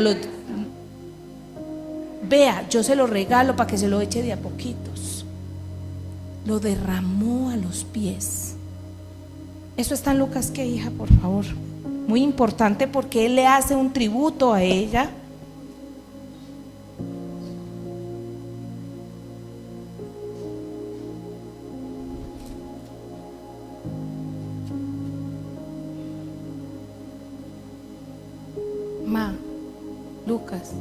vea, yo se lo regalo para que se lo eche de a poquitos. Lo derramó a los pies. Eso está en Lucas, ¿qué, hija? Por favor. Muy importante, porque él le hace un tributo a ella. Lucas.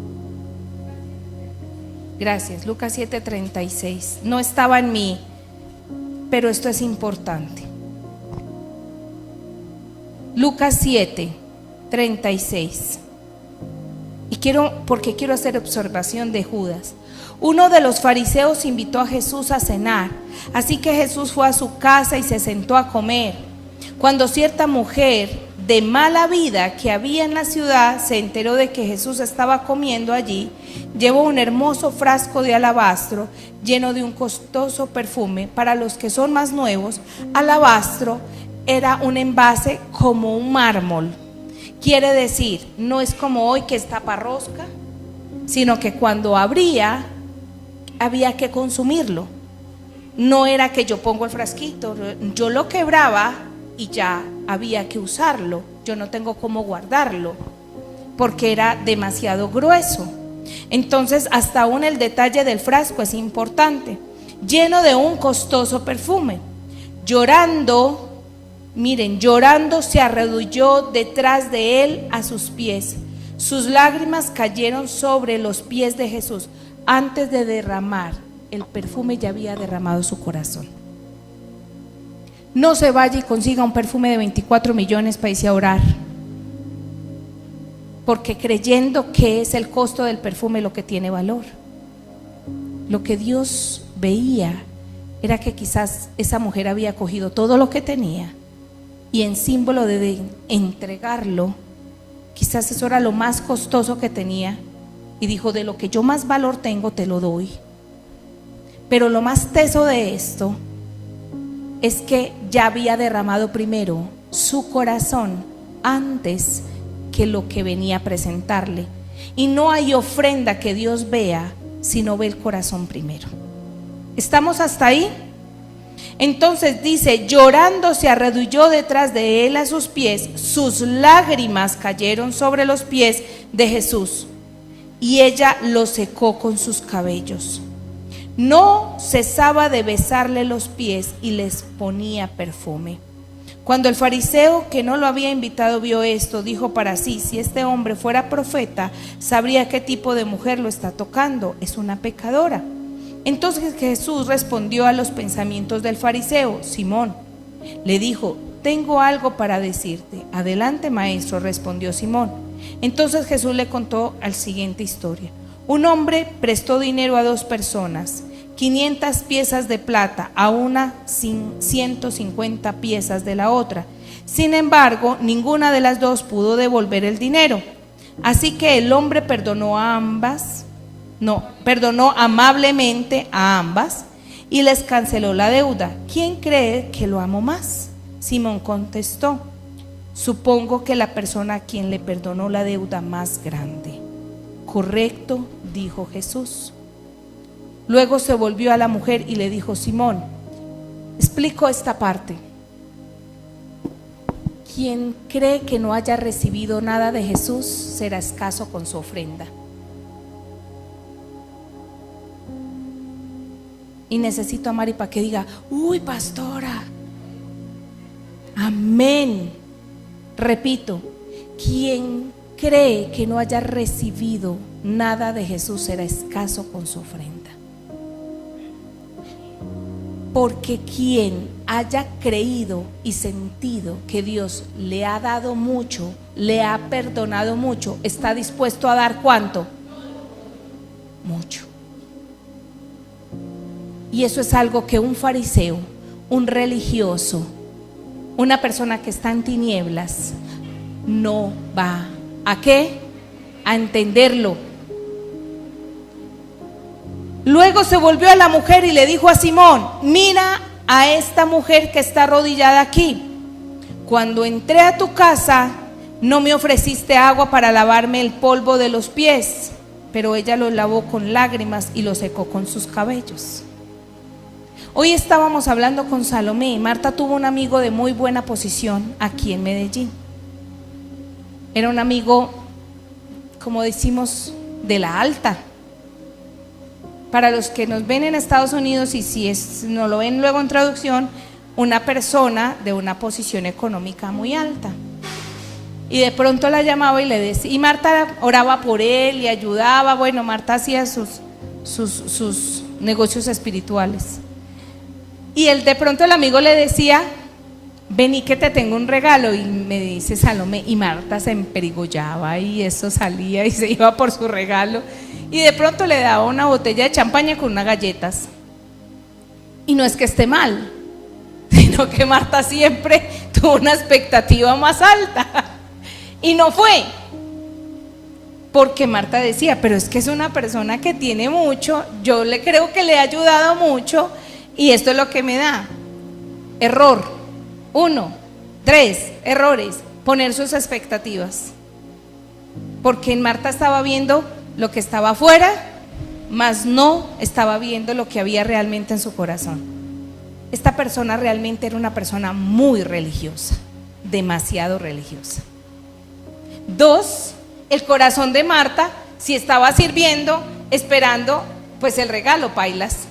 Gracias, Lucas 7:36. No estaba en mí, pero esto es importante. Lucas 7:36. Y porque quiero hacer observación de Judas. Uno de los fariseos invitó a Jesús a cenar, así que Jesús fue a su casa y se sentó a comer. Cuando cierta mujer de mala vida que había en la ciudad se enteró de que Jesús estaba comiendo allí, llevó un hermoso frasco de alabastro lleno de un costoso perfume. Para los que son más nuevos, alabastro era un envase como un mármol. Quiere decir, no es como hoy que es taparrosca, sino que cuando abría había que consumirlo. No era que yo pongo el frasquito, yo lo quebraba y ya había que usarlo. Yo no tengo cómo guardarlo porque era demasiado grueso. Entonces, hasta aún el detalle del frasco es importante. Lleno de un costoso perfume. Llorando, miren, llorando se arrodilló detrás de él a sus pies. Sus lágrimas cayeron sobre los pies de Jesús. Antes de derramar el perfume, ya había derramado su corazón. No se vaya y consiga un perfume de 24 millones para irse a orar, porque creyendo que es el costo del perfume lo que tiene valor. Lo que Dios veía era que quizás esa mujer había cogido todo lo que tenía y en símbolo de entregarlo, quizás eso era lo más costoso que tenía, y dijo: de lo que yo más valor tengo te lo doy. Pero lo más teso de esto es que ya había derramado primero su corazón antes que lo que venía a presentarle. Y no hay ofrenda que Dios vea si no ve el corazón primero. ¿Estamos hasta ahí? Entonces dice: llorando se arrodilló detrás de él a sus pies, sus lágrimas cayeron sobre los pies de Jesús y ella los secó con sus cabellos. No cesaba de besarle los pies y les ponía perfume. Cuando el fariseo que no lo había invitado vio esto, dijo para sí: si este hombre fuera profeta, sabría qué tipo de mujer lo está tocando, es una pecadora. Entonces Jesús respondió a los pensamientos del fariseo. Simón le dijo: tengo algo para decirte. Adelante, maestro, respondió Simón. Entonces Jesús le contó la siguiente historia. Un hombre prestó dinero a 2 personas, 500 piezas de plata, a una 150 piezas de la otra. Sin embargo, ninguna de las dos pudo devolver el dinero. Así que el hombre perdonó amablemente a ambas y les canceló la deuda. ¿Quién cree que lo amó más? Simón contestó: supongo que la persona a quien le perdonó la deuda más grande. Correcto, dijo Jesús. Luego se volvió a la mujer y le dijo: Simón, explico esta parte. Quien cree que no haya recibido nada de Jesús será escaso con su ofrenda. Y necesito a Mari para que diga: uy, pastora. Amén. Repito, quien cree que no haya recibido nada de Jesús será escaso con su ofrenda. Porque quien haya creído y sentido que Dios le ha dado mucho, le ha perdonado mucho, está dispuesto a dar ¿cuánto? Mucho. Y eso es algo que un fariseo, un religioso, una persona que está en tinieblas, no va ¿a qué? A entenderlo. Luego se volvió a la mujer y le dijo a Simón: mira a esta mujer que está arrodillada aquí. Cuando entré a tu casa no me ofreciste agua para lavarme el polvo de los pies, pero ella lo lavó con lágrimas y lo secó con sus cabellos. Hoy estábamos hablando con Salomé. Marta tuvo un amigo de muy buena posición aquí en Medellín. Era un amigo, como decimos, de la alta. Para los que nos ven en Estados Unidos, y si no lo ven luego en traducción, una persona de una posición económica muy alta. Y de pronto la llamaba y le decía, y Marta oraba por él y ayudaba. Bueno, Marta hacía sus negocios espirituales. Y él, de pronto el amigo le decía: vení que te tengo un regalo. Y me dice Salomé, y Marta se emperigollaba y eso salía y se iba por su regalo. Y de pronto le daba una botella de champaña con unas galletas. Y no es que esté mal, sino que Marta siempre tuvo una expectativa más alta. Y no fue. Porque Marta decía: pero es que es una persona que tiene mucho, yo le creo que le ha ayudado mucho, y esto es lo que me da. Error. 1, 3 errores. Poner sus expectativas. Porque en Marta estaba viendo lo que estaba afuera, mas no estaba viendo lo que había realmente en su corazón. Esta persona realmente era una persona muy religiosa, demasiado religiosa. 2, el corazón de Marta, si estaba sirviendo, esperando pues el regalo, pailas.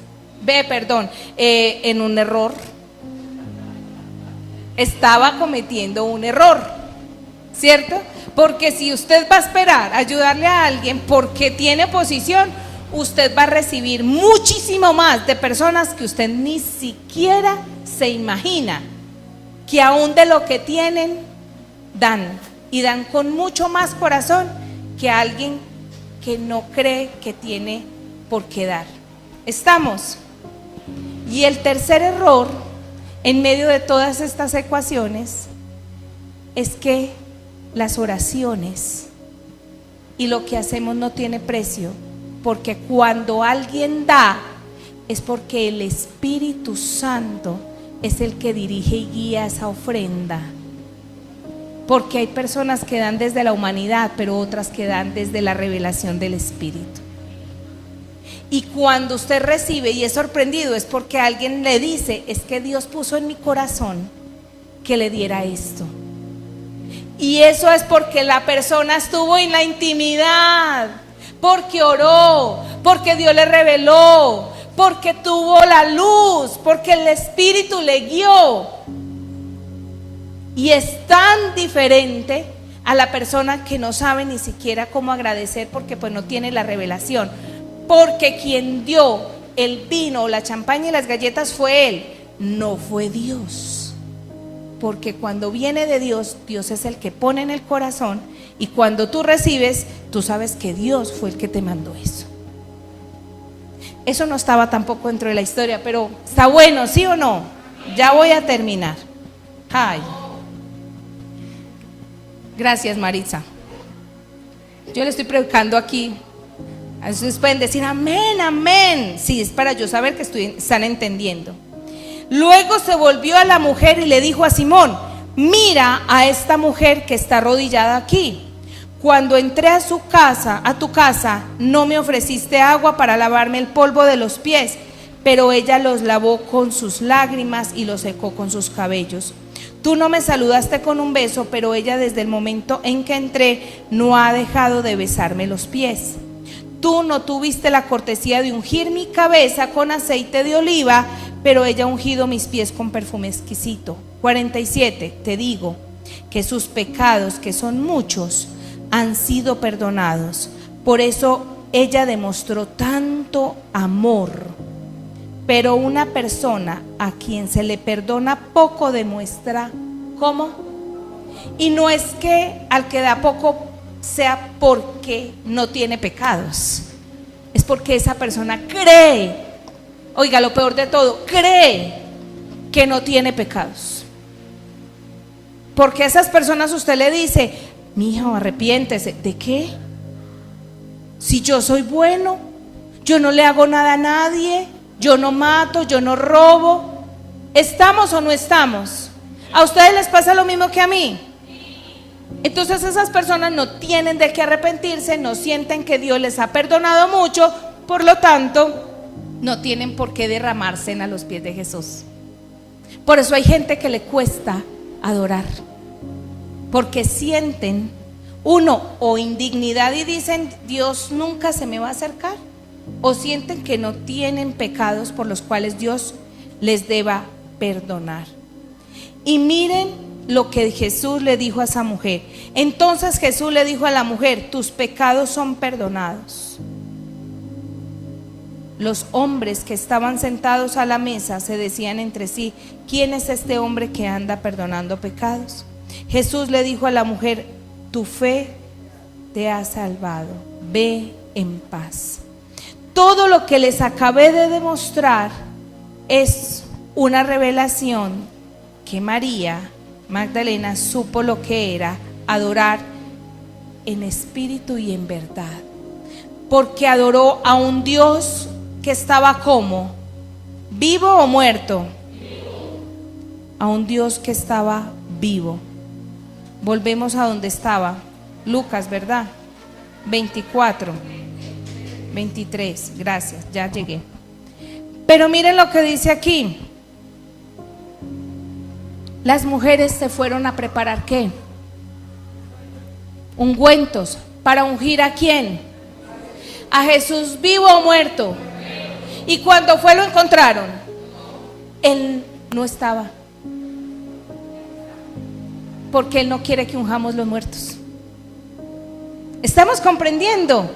En un error. Estaba cometiendo un error, ¿cierto? Porque si usted va a esperar a ayudarle a alguien porque tiene posición, usted va a recibir muchísimo más de personas que usted ni siquiera se imagina, que aún de lo que tienen dan, y dan con mucho más corazón que alguien que no cree que tiene por qué dar. ¿Estamos? Y el tercer error en medio de todas estas ecuaciones es que las oraciones y lo que hacemos no tiene precio, porque cuando alguien da es porque el Espíritu Santo es el que dirige y guía esa ofrenda. Porque hay personas que dan desde la humanidad, pero otras que dan desde la revelación del Espíritu. Y cuando usted recibe y es sorprendido, es porque alguien le dice: es que Dios puso en mi corazón que le diera esto. Y eso es porque la persona estuvo en la intimidad, porque oró, porque Dios le reveló, porque tuvo la luz, porque el Espíritu le guió. Y es tan diferente a la persona que no sabe ni siquiera cómo agradecer, porque pues no tiene la revelación. Porque quien dio el vino, la champaña y las galletas fue él, no fue Dios. porque cuando viene de Dios, Dios es el que pone en el corazón, y cuando tú recibes, tú sabes que Dios fue el que te mandó eso. Eso no estaba tampoco dentro de la historia, pero está bueno, ¿sí o no? Ya voy a terminar. Ay. Gracias, Maritza. Yo le estoy predicando aquí. A veces pueden decir amén, amén. Sí, es para yo saber que están entendiendo. Luego se volvió a la mujer y le dijo a Simón: mira a esta mujer que está arrodillada aquí. Cuando entré a tu casa, no me ofreciste agua para lavarme el polvo de los pies, pero ella los lavó con sus lágrimas y los secó con sus cabellos. Tú no me saludaste con un beso, pero ella desde el momento en que entré no ha dejado de besarme los pies. Tú no tuviste la cortesía de ungir mi cabeza con aceite de oliva, pero ella ha ungido mis pies con perfume exquisito. 47. Te digo que sus pecados, que son muchos, han sido perdonados. Por eso ella demostró tanto amor. Pero una persona a quien se le perdona poco demuestra ¿cómo? Y no es que al que da poco sea porque no tiene pecados, es porque esa persona cree, oiga, lo peor de todo, cree que no tiene pecados. Porque a esas personas usted le dice: mijo, arrepiéntese. ¿De qué? Si yo soy bueno, yo no le hago nada a nadie, yo no mato, yo no robo. ¿Estamos o no estamos? ¿A ustedes les pasa lo mismo que a mí? Entonces esas personas no tienen de qué arrepentirse, no sienten que Dios les ha perdonado mucho, por lo tanto no tienen por qué derramarse a los pies de Jesús. Por eso hay gente que le cuesta adorar, porque sienten o indignidad y dicen: Dios nunca se me va a acercar, o sienten que no tienen pecados por los cuales Dios les deba perdonar. Y miren lo que Jesús le dijo a esa mujer. Entonces Jesús le dijo a la mujer: tus pecados son perdonados. Los hombres que estaban sentados a la mesa se decían entre sí: ¿quién es este hombre que anda perdonando pecados? Jesús le dijo a la mujer: tu fe te ha salvado, ve en paz. Todo lo que les acabé de demostrar es una revelación que María Magdalena supo lo que era adorar en espíritu y en verdad, porque adoró a un Dios que estaba ¿cómo? ¿Vivo o muerto? A un Dios que estaba vivo. Volvemos a donde estaba Lucas, ¿verdad? 24, 23, gracias, ya llegué. Pero miren lo que dice aquí. Las mujeres se fueron a preparar ¿qué? Ungüentos. ¿Para ungir a quién? ¿A Jesús vivo o muerto? Y cuando fue lo encontraron, Él no estaba, porque Él no quiere que unjamos los muertos. ¿Estamos comprendiendo?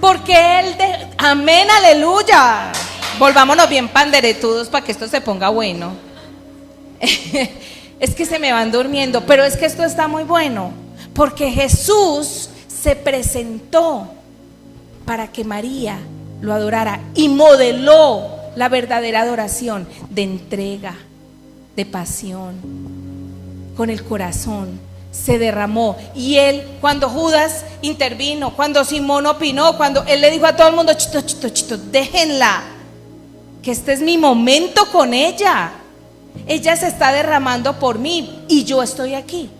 Porque Él amén, aleluya. Volvámonos bien panderetudos para que esto se ponga bueno. Es que se me van durmiendo, pero es que esto está muy bueno, porque Jesús se presentó para que María lo adorara y modeló la verdadera adoración de entrega, de pasión, con el corazón. Se derramó. Y Él, cuando Judas intervino, cuando Simón opinó, cuando Él le dijo a todo el mundo: chito, chito, chito, déjenla, que este es mi momento con ella. Ella se está derramando por mí y yo estoy aquí.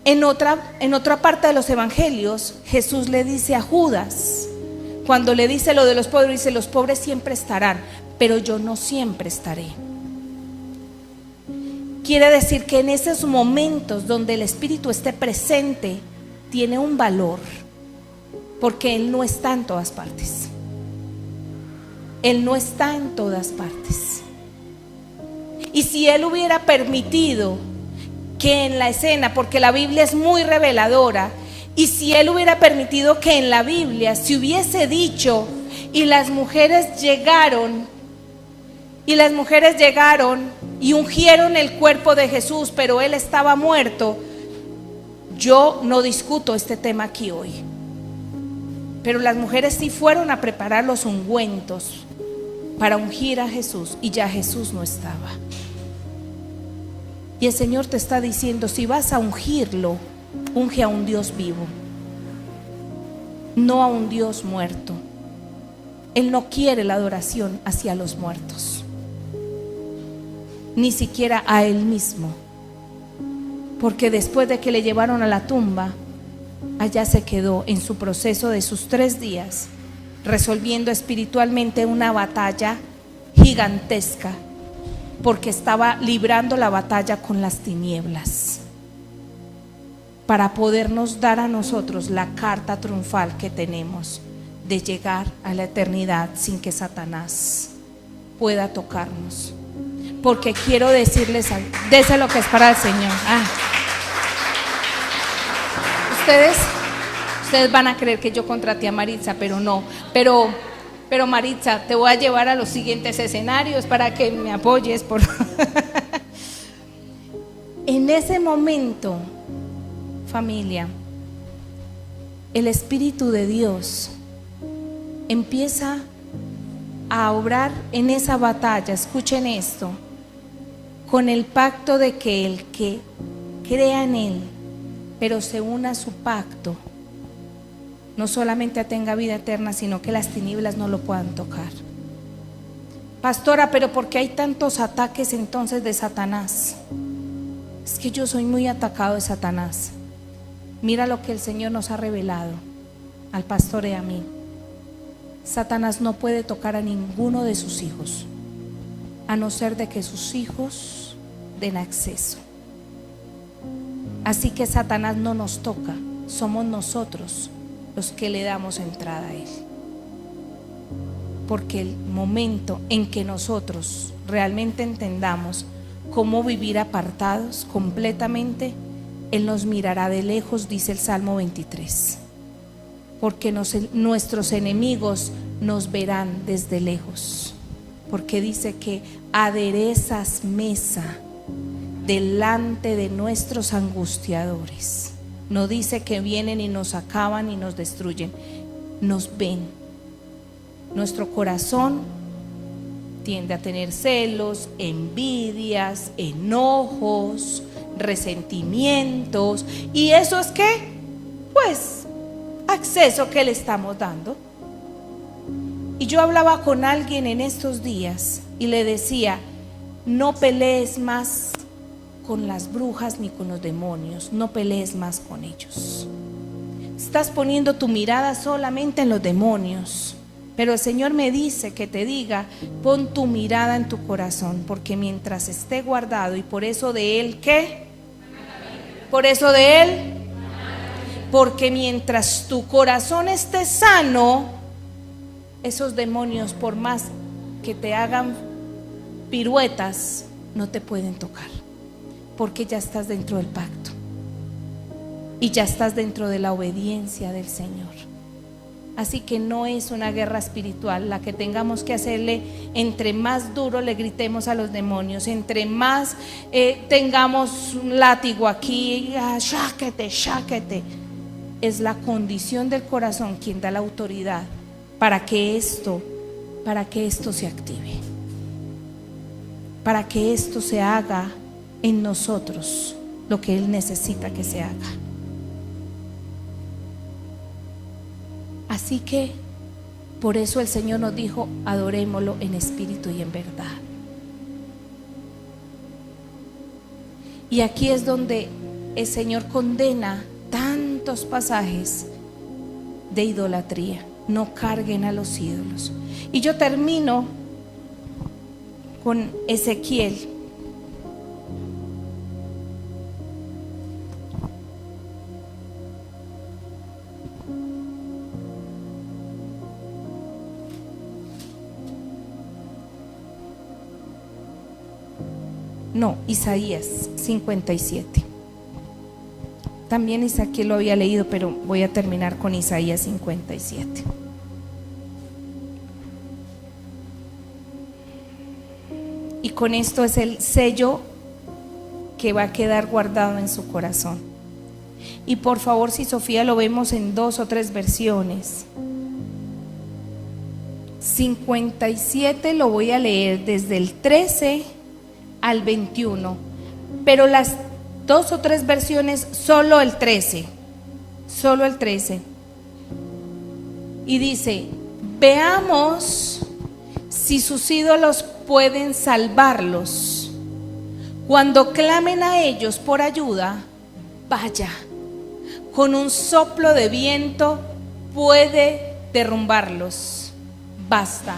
En otra parte de los evangelios, Jesús le dice a Judas, cuando le dice lo de los pobres, dice: los pobres siempre estarán, pero yo no siempre estaré. Quiere decir que en esos momentos donde el Espíritu esté presente, tiene un valor, porque Él no está en todas partes. Él no está en todas partes. Y si Él hubiera permitido que en la escena, porque la Biblia es muy reveladora, y si Él hubiera permitido que en la Biblia se hubiese dicho: y las mujeres llegaron y ungieron el cuerpo de Jesús, pero él estaba muerto. Yo no discuto este tema aquí hoy, pero las mujeres sí fueron a preparar los ungüentos para ungir a Jesús, y ya Jesús no estaba. Y el Señor te está diciendo: si vas a ungirlo, unge a un Dios vivo, no a un Dios muerto. Él no quiere la adoración hacia los muertos, ni siquiera a Él mismo, porque después de que le llevaron a la tumba, allá se quedó en su proceso de sus 3 días, resolviendo espiritualmente una batalla gigantesca, porque estaba librando la batalla con las tinieblas, para podernos dar a nosotros la carta triunfal que tenemos de llegar a la eternidad sin que Satanás pueda tocarnos. Porque quiero decirles, dese lo que es para el Señor. Ustedes van a creer que yo contraté a Maritza, pero no. Pero Maritza, te voy a llevar a los siguientes escenarios para que me apoyes por En ese momento, familia, el Espíritu de Dios empieza a obrar en esa batalla. Escuchen esto, con el pacto de que el que crea en Él, pero se una a su pacto, no solamente tenga vida eterna, sino que las tinieblas no lo puedan tocar. Pastora, pero ¿por qué hay tantos ataques entonces de Satanás? Es que yo soy muy atacado de Satanás. Mira lo que el Señor nos ha revelado al pastor y a mí. Satanás no puede tocar a ninguno de sus hijos, a no ser de que sus hijos den acceso. Así que Satanás no nos toca, somos nosotros los que le damos entrada a él. Porque el momento en que nosotros realmente entendamos cómo vivir apartados completamente, Él nos mirará de lejos, dice el Salmo 23. Porque nuestros enemigos nos verán desde lejos. Porque dice que aderezas mesa delante de nuestros angustiadores. No dice que vienen y nos acaban y nos destruyen. Nos ven. Nuestro corazón tiende a tener celos, envidias, enojos, resentimientos. ¿Y eso es qué? Pues acceso que le estamos dando. Y yo hablaba con alguien en estos días y le decía: no pelees más con las brujas ni con los demonios, no pelees más con ellos. Estás poniendo tu mirada solamente en los demonios. Pero el Señor me dice que te diga: pon tu mirada en tu corazón, porque mientras esté guardado, y por eso de Él, ¿qué? Por eso de Él, porque mientras tu corazón esté sano, esos demonios, por más que te hagan piruetas, no te pueden tocar, porque ya estás dentro del pacto y ya estás dentro de la obediencia del Señor. Así que no es una guerra espiritual la que tengamos que hacerle. Entre más duro le gritemos a los demonios, entre más tengamos un látigo aquí, cháquete, cháquete, es la condición del corazón quien da la autoridad para que esto se active, para que esto se haga en nosotros lo que Él necesita que se haga. Así que por eso el Señor nos dijo: adorémoslo en espíritu y en verdad. Y aquí es donde el Señor condena tantos pasajes de idolatría. No carguen a los ídolos. Y yo termino con Ezequiel. No, Isaías 57. También Ezequiel lo había leído, pero voy a terminar con Isaías 57. Y con esto es el sello que va a quedar guardado en su corazón. Y por favor, si Sofía, lo vemos en 2 o 3 versiones. 57 lo voy a leer desde el 13 al 21, pero las 2 o 3 versiones solo el 13. Y dice: veamos si sus ídolos pueden salvarlos. Cuando clamen a ellos por ayuda, vaya, con un soplo de viento puede derrumbarlos. Basta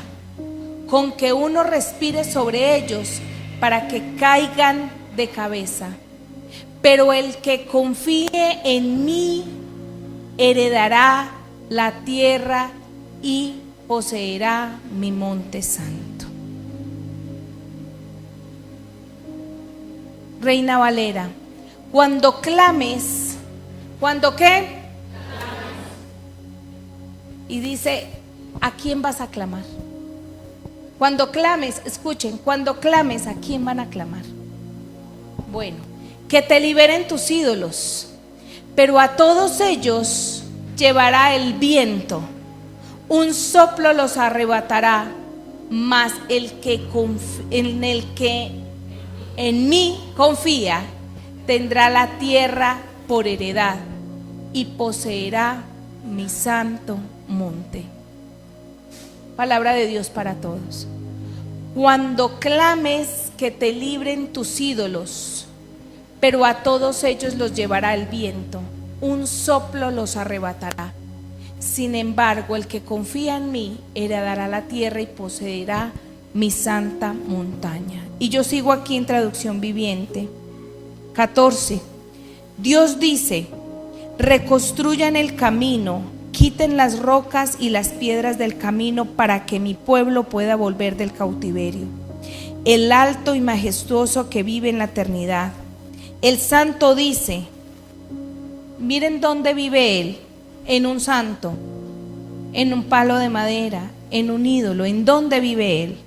con que uno respire sobre ellos para que caigan de cabeza. Pero el que confíe en mí heredará la tierra y poseerá mi monte santo. Reina Valera: cuando clames, ¿cuándo qué? Y dice: ¿a quién vas a clamar? Cuando clames, escuchen, cuando clames, ¿a quién van a clamar? Bueno, que te liberen tus ídolos, pero a todos ellos llevará el viento, un soplo los arrebatará, mas el que en mí confía tendrá la tierra por heredad y poseerá mi santo monte. Palabra de Dios para todos. Cuando clames, que te libren tus ídolos, pero a todos ellos los llevará el viento, un soplo los arrebatará. Sin embargo, el que confía en mí heredará la tierra y poseerá mi santa montaña. Y yo sigo aquí en traducción viviente. 14. Dios dice: reconstruyan el camino, quiten las rocas y las piedras del camino para que mi pueblo pueda volver del cautiverio. El alto y majestuoso que vive en la eternidad. El santo dice: miren dónde vive él, en un santo, en un palo de madera, en un ídolo. ¿En dónde vive él?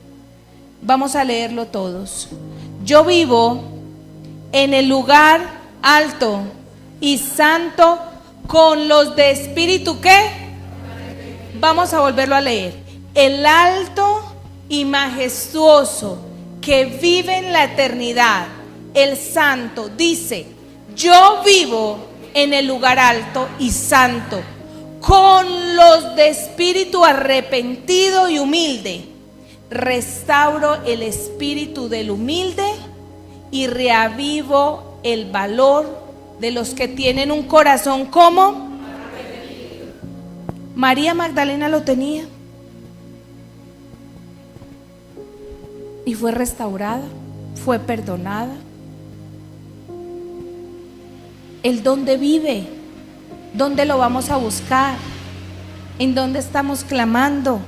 Vamos a leerlo todos. Yo vivo en el lugar alto y santo con los de espíritu, ¿qué? Vamos a volverlo a leer. El alto y majestuoso que vive en la eternidad, el santo, dice: yo vivo en el lugar alto y santo con los de espíritu arrepentido y humilde. Restauro el espíritu del humilde y reavivo el valor de los que tienen un corazón como María Magdalena lo tenía y fue restaurada, fue perdonada. ¿El dónde vive? ¿Dónde lo vamos a buscar? ¿En dónde estamos clamando?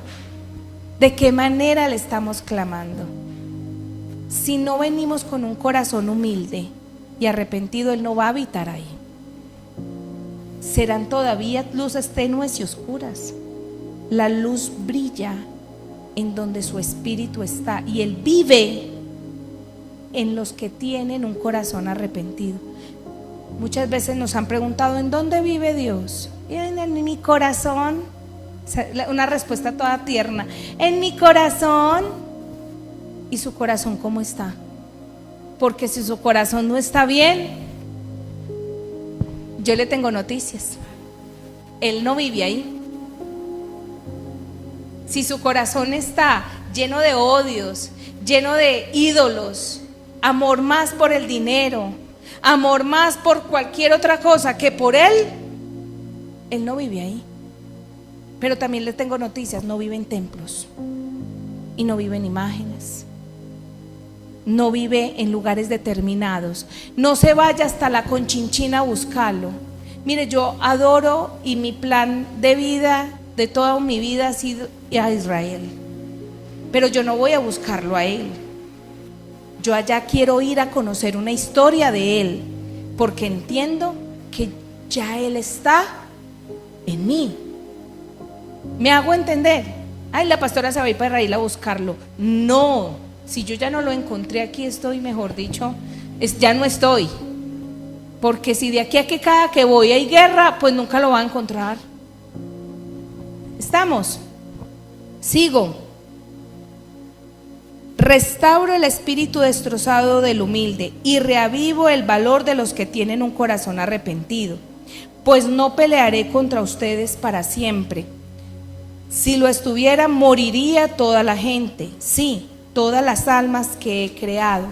¿De qué manera le estamos clamando? Si no venimos con un corazón humilde y arrepentido, Él no va a habitar ahí. Serán todavía luces tenues y oscuras. La luz brilla en donde su espíritu está, y Él vive en los que tienen un corazón arrepentido. Muchas veces nos han preguntado: ¿en dónde vive Dios? En mi corazón. Una respuesta toda tierna: en mi corazón. ¿Y su corazón cómo está? Porque si su corazón no está bien, yo le tengo noticias: Él no vive ahí. Si su corazón está lleno de odios, lleno de ídolos, amor más por el dinero, amor más por cualquier otra cosa que por Él, Él no vive ahí. Pero también le tengo noticias: no vive en templos y no vive en imágenes, no vive en lugares determinados. No se vaya hasta la Conchinchina a buscarlo. Mire, yo adoro, y mi plan de vida, de toda mi vida, ha sido a Israel, pero yo no voy a buscarlo a él. Yo allá quiero ir a conocer una historia de él, porque entiendo que ya él está en mí. ¿Me hago entender? Ay, la pastora se va a ir para Israel a buscarlo. No, Si yo ya no lo encontré, aquí estoy, mejor dicho, ya no estoy. Porque si de aquí a que cada que voy hay guerra, pues nunca lo va a encontrar. ¿Estamos? Sigo. Restauro el espíritu destrozado del humilde y reavivo el valor de los que tienen un corazón arrepentido. Pues no pelearé contra ustedes para siempre. Si lo estuviera, moriría toda la gente, sí, todas las almas que he creado.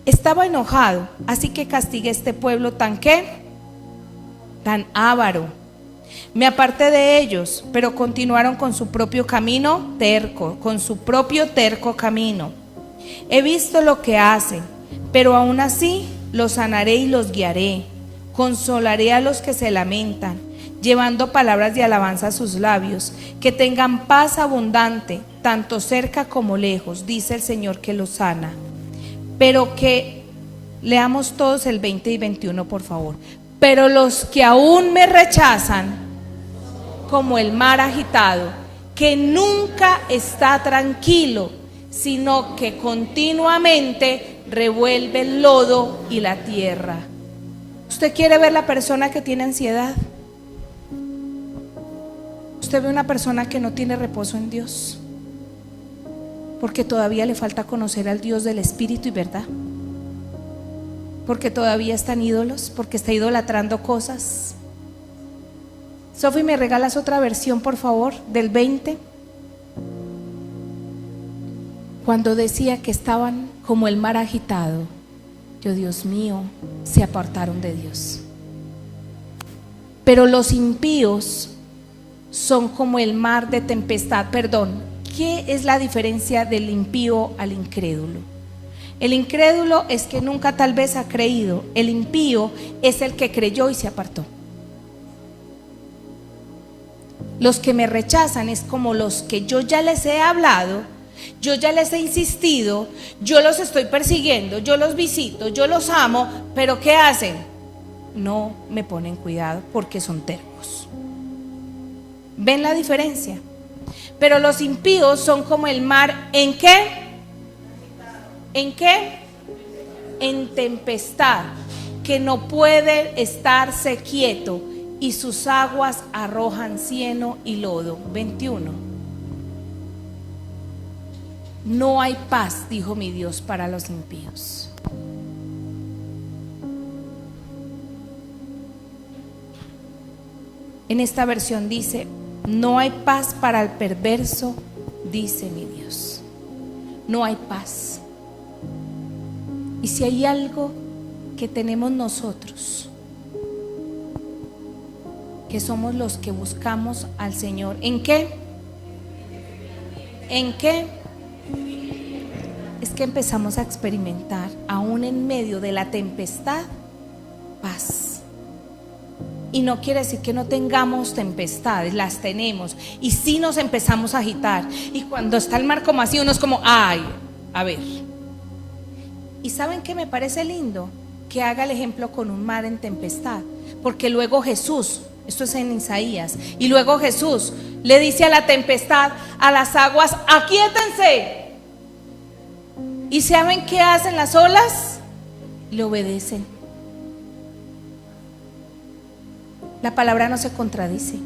Estaba enojado, así que castigué a este pueblo tan avaro. Me aparté de ellos, pero continuaron con su propio camino terco, con su propio terco camino. He visto lo que hacen, pero aún así los sanaré y los guiaré. Consolaré a los que se lamentan, llevando palabras de alabanza a sus labios. Que tengan paz abundante, tanto cerca como lejos, dice el Señor que los sana. Pero que, leamos todos el 20 y 21 por favor. Pero los que aún me rechazan, como el mar agitado, que nunca está tranquilo, sino que continuamente revuelve el lodo y la tierra. ¿Usted quiere ver la persona que tiene ansiedad? Usted ve una persona que no tiene reposo en Dios, porque todavía le falta conocer al Dios del Espíritu y verdad, porque todavía están ídolos, porque está idolatrando cosas. Sofi, ¿me regalas otra versión por favor del 20? Cuando decía que estaban como el mar agitado, yo, Dios mío, se apartaron de Dios. Pero los impíos son como el mar de tempestad. Perdón, ¿qué es la diferencia del impío al incrédulo? El incrédulo es que nunca tal vez ha creído. El impío es el que creyó y se apartó. Los que me rechazan es como los que yo ya les he hablado, yo ya les he insistido, yo los estoy persiguiendo, yo los visito, yo los amo, pero ¿qué hacen? No me ponen cuidado porque son tercos. ¿Ven la diferencia? Pero los impíos son como el mar, ¿en qué? ¿En qué? En tempestad, que no puede estarse quieto y sus aguas arrojan cieno y lodo. 21. No hay paz, dijo mi Dios, para los impíos. En esta versión dice: no hay paz para el perverso, dice mi Dios. No hay paz. Y si hay algo que tenemos nosotros, que somos los que buscamos al Señor, ¿en qué? ¿En qué? Es que empezamos a experimentar, aún en medio de la tempestad, paz. Y no quiere decir que no tengamos tempestades, las tenemos. Y sí nos empezamos a agitar. Y cuando está el mar como así, uno es como, ay, a ver. ¿Y saben qué me parece lindo? Que haga el ejemplo con un mar en tempestad. Porque luego Jesús, esto es en Isaías, y luego Jesús le dice a la tempestad, a las aguas, aquíétense. ¿Y saben qué hacen las olas? Le obedecen. La palabra no se contradice.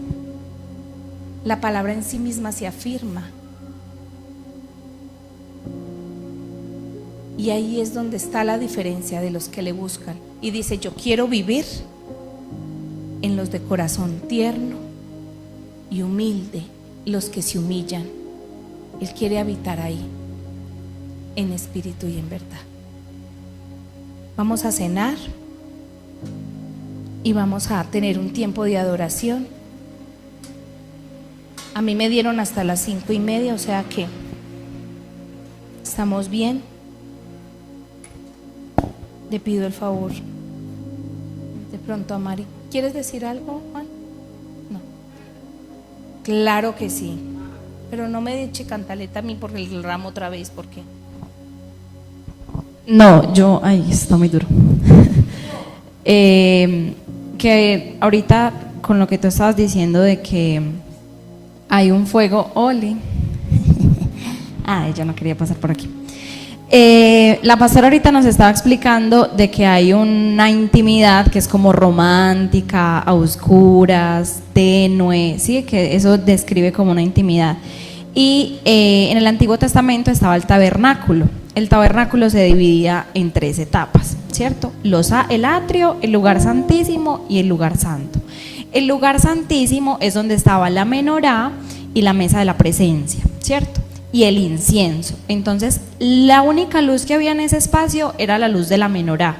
La palabra en sí misma se afirma. Y ahí es donde está la diferencia de los que le buscan. Y dice: yo quiero vivir en los de corazón tierno y humilde, los que se humillan. Él quiere habitar ahí, en espíritu y en verdad. Vamos a cenar y vamos a tener un tiempo de adoración. A mí me dieron hasta las 5:30, o sea que estamos bien. Le pido el favor de pronto a Mari. ¿Quieres decir algo, Juan? No. Claro que sí. Pero no me eche cantaleta a mí por el ramo otra vez, ¿por qué? No, yo, ay, está muy duro. Que ahorita con lo que tú estabas diciendo de que hay un fuego, Oli. Ay, yo no quería pasar por aquí. La pastora ahorita nos estaba explicando de que hay una intimidad que es como romántica, a oscuras, tenue, ¿sí? Que eso describe como una intimidad. Y en el Antiguo Testamento estaba el tabernáculo. El tabernáculo se dividía en 3 etapas, ¿cierto? El atrio, el lugar santísimo y el lugar santo. El lugar santísimo es donde estaba la menorá y la mesa de la presencia, ¿cierto? Y el incienso. Entonces, la única luz que había en ese espacio era la luz de la menorá,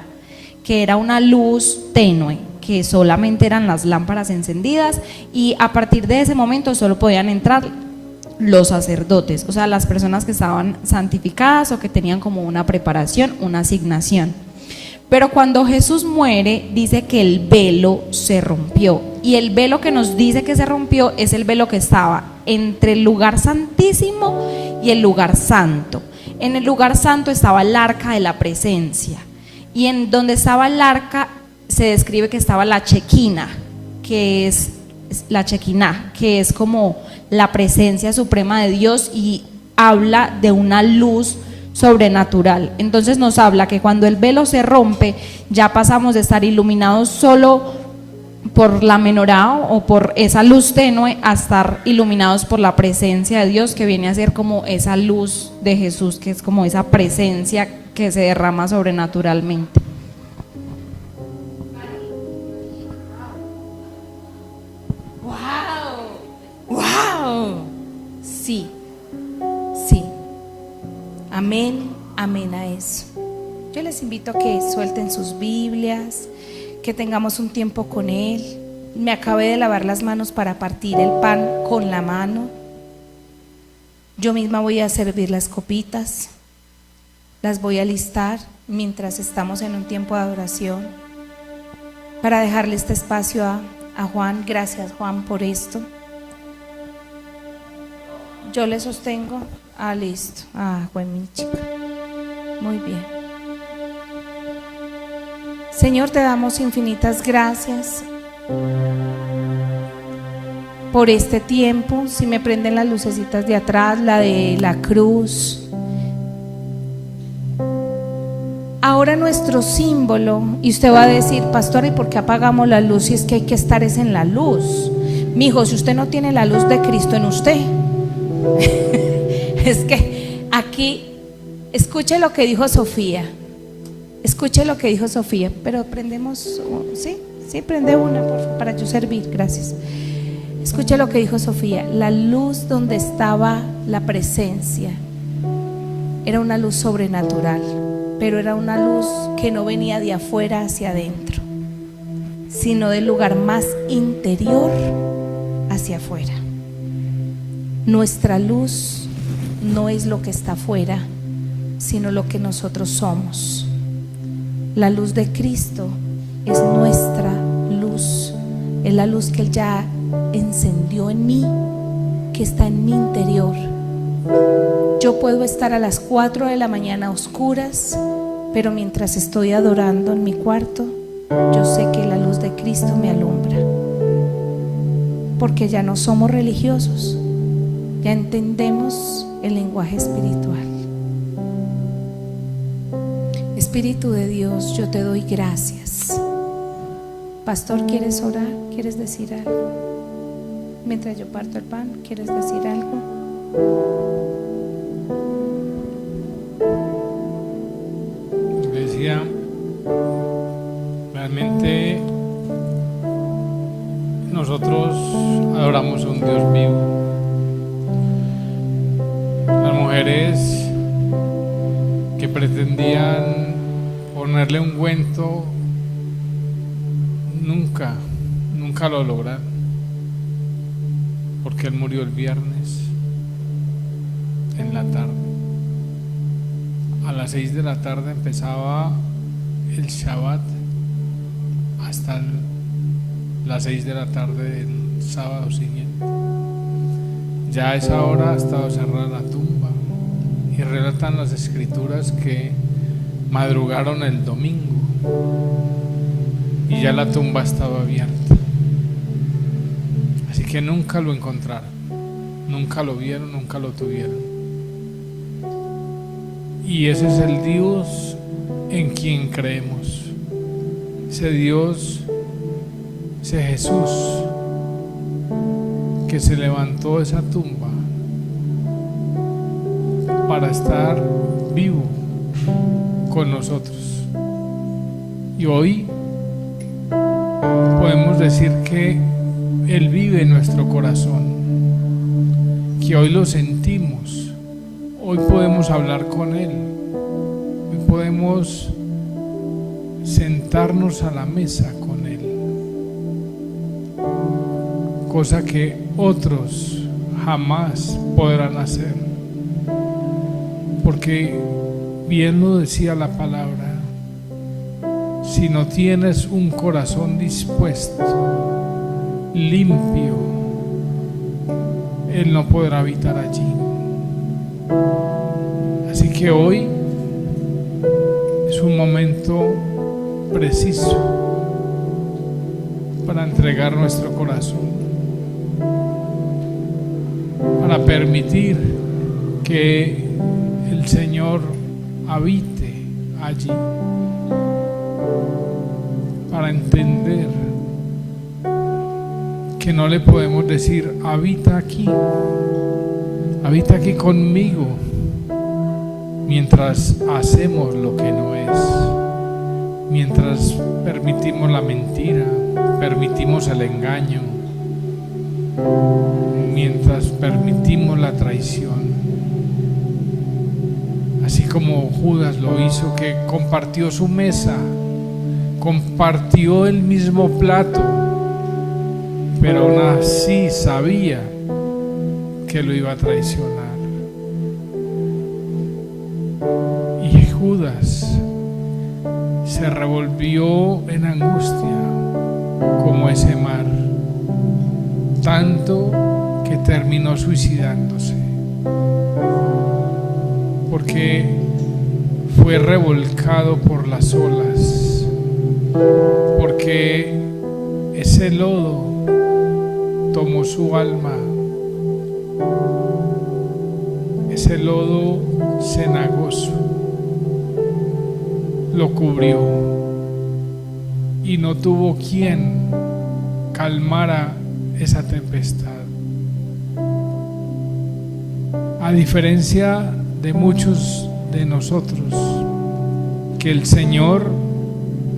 que era una luz tenue, que solamente eran las lámparas encendidas, y a partir de ese momento solo podían entrar los sacerdotes, o sea, las personas que estaban santificadas o que tenían como una preparación, una asignación. Pero cuando Jesús muere, dice que el velo se rompió, y el velo que nos dice que se rompió es el velo que estaba entre el lugar santísimo y el lugar santo. En el lugar santo estaba el arca de la presencia, y en donde estaba el arca se describe que estaba la chequina, que es la chequiná, que es como la presencia suprema de Dios, y habla de una luz sobrenatural. Entonces nos habla que cuando el velo se rompe, ya pasamos de estar iluminados solo por la menorá o por esa luz tenue a estar iluminados por la presencia de Dios, que viene a ser como esa luz de Jesús, que es como esa presencia que se derrama sobrenaturalmente. ¡Wow! Sí, sí. Amén, amén a eso. Yo les invito a que suelten sus Biblias, que tengamos un tiempo con Él. Me acabé de lavar las manos para partir el pan con la mano. Yo misma voy a servir las copitas, las voy a listar mientras estamos en un tiempo de adoración, para dejarle este espacio a Juan. Gracias, Juan, por esto. Yo le sostengo. Listo. Bueno, mi chica. Muy bien. Señor, te damos infinitas gracias por este tiempo. Si me prenden las lucecitas de atrás, la de la cruz. Ahora nuestro símbolo, y usted va a decir, pastora, ¿y por qué apagamos la luz si es que hay que estar en la luz? Mijo, si usted no tiene la luz de Cristo en usted, es que aquí, escuche lo que dijo Sofía. Escuche lo que dijo Sofía. Pero prendemos, sí, prende una, por favor, para yo servir, gracias. Escuche lo que dijo Sofía. La luz donde estaba la presencia era una luz sobrenatural, pero era una luz que no venía de afuera hacia adentro, sino del lugar más interior hacia afuera. Nuestra luz no es lo que está afuera, sino lo que nosotros somos. La luz de Cristo es nuestra luz, es la luz que Él ya encendió en mí, que está en mi interior. Yo puedo estar a las 4 de la mañana a oscuras, pero mientras estoy adorando en mi cuarto, yo sé que la luz de Cristo me alumbra, porque ya no somos religiosos, ya entendemos el lenguaje espiritual. Espíritu de Dios, yo te doy gracias. Pastor, ¿quieres orar? ¿Quieres decir algo? Mientras yo parto el pan, ¿quieres decir algo? Decía, realmente nosotros adoramos a un Dios vivo. Las mujeres que pretendían ponerle ungüento nunca lo lograron, porque Él murió el viernes en la tarde. A las 6 de la tarde empezaba el Shabbat hasta las 6 de la tarde del sábado siguiente. Ya a esa hora ha estado cerrada la tumba, y relatan las escrituras que madrugaron el domingo y ya la tumba estaba abierta. Así que nunca lo encontraron, nunca lo vieron, nunca lo tuvieron. Y ese es el Dios en quien creemos. Ese Dios, ese Jesús que se levantó de esa tumba para estar vivo con nosotros. Y hoy podemos decir que Él vive en nuestro corazón, que hoy lo sentimos, hoy podemos hablar con Él, hoy podemos sentarnos a la mesa con Él, cosa que otros jamás podrán hacer, porque bien lo decía la palabra: si no tienes un corazón dispuesto, limpio, Él no podrá habitar allí. Así que hoy es un momento preciso para entregar nuestro corazón, para permitir que el Señor habite allí, para entender que no le podemos decir: habita aquí conmigo, mientras hacemos lo que no es, mientras permitimos la mentira, permitimos el engaño, mientras permitimos la traición. Así como Judas lo hizo, que compartió su mesa, compartió el mismo plato, pero aún así sabía que lo iba a traicionar. Y Judas se revolvió en angustia como ese mar, tanto que terminó suicidándose, porque fue revolcado por las olas, porque ese lodo tomó su alma, ese lodo cenagoso lo cubrió y no tuvo quien calmara esa tempestad. A diferencia de muchos de nosotros, que el Señor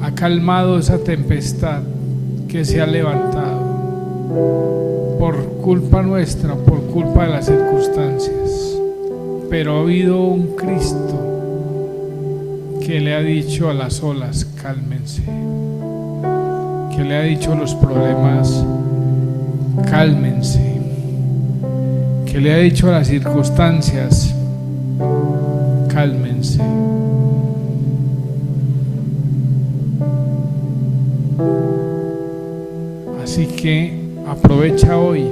ha calmado esa tempestad que se ha levantado por culpa nuestra, por culpa de las circunstancias, pero ha habido un Cristo que le ha dicho a las olas: cálmense, que le ha dicho a los problemas: cálmense, que le ha dicho a las circunstancias: cálmense. Así que aprovecha hoy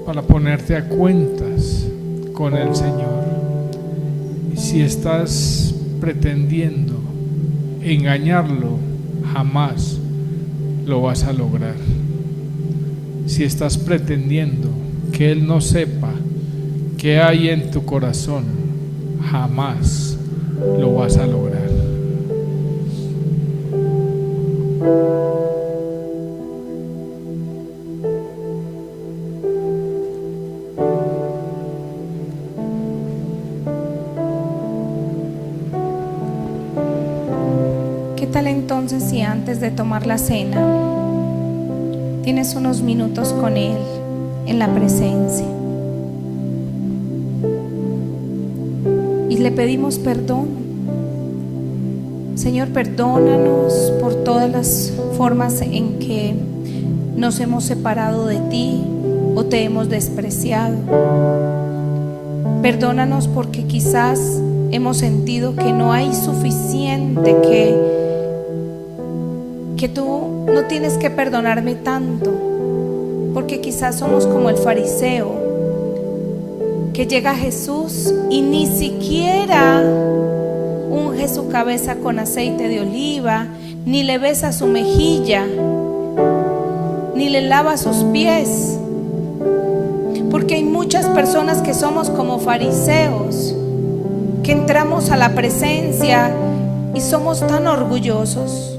para ponerte a cuentas con el Señor. Y si estás pretendiendo engañarlo, jamás lo vas a lograr. Si estás pretendiendo que Él no sepa qué hay en tu corazón, jamás lo vas a lograr. ¿Qué tal entonces si antes de tomar la cena tienes unos minutos con Él en la presencia y le pedimos perdón? Señor, perdónanos por todas las formas en que nos hemos separado de ti o te hemos despreciado. Perdónanos porque quizás hemos sentido que no hay suficiente, que tú no tienes que perdonarme tanto, porque quizás somos como el fariseo que llega a Jesús y ni siquiera unge su cabeza con aceite de oliva, ni le besa su mejilla, ni le lava sus pies. Porque hay muchas personas que somos como fariseos, que entramos a la presencia y somos tan orgullosos.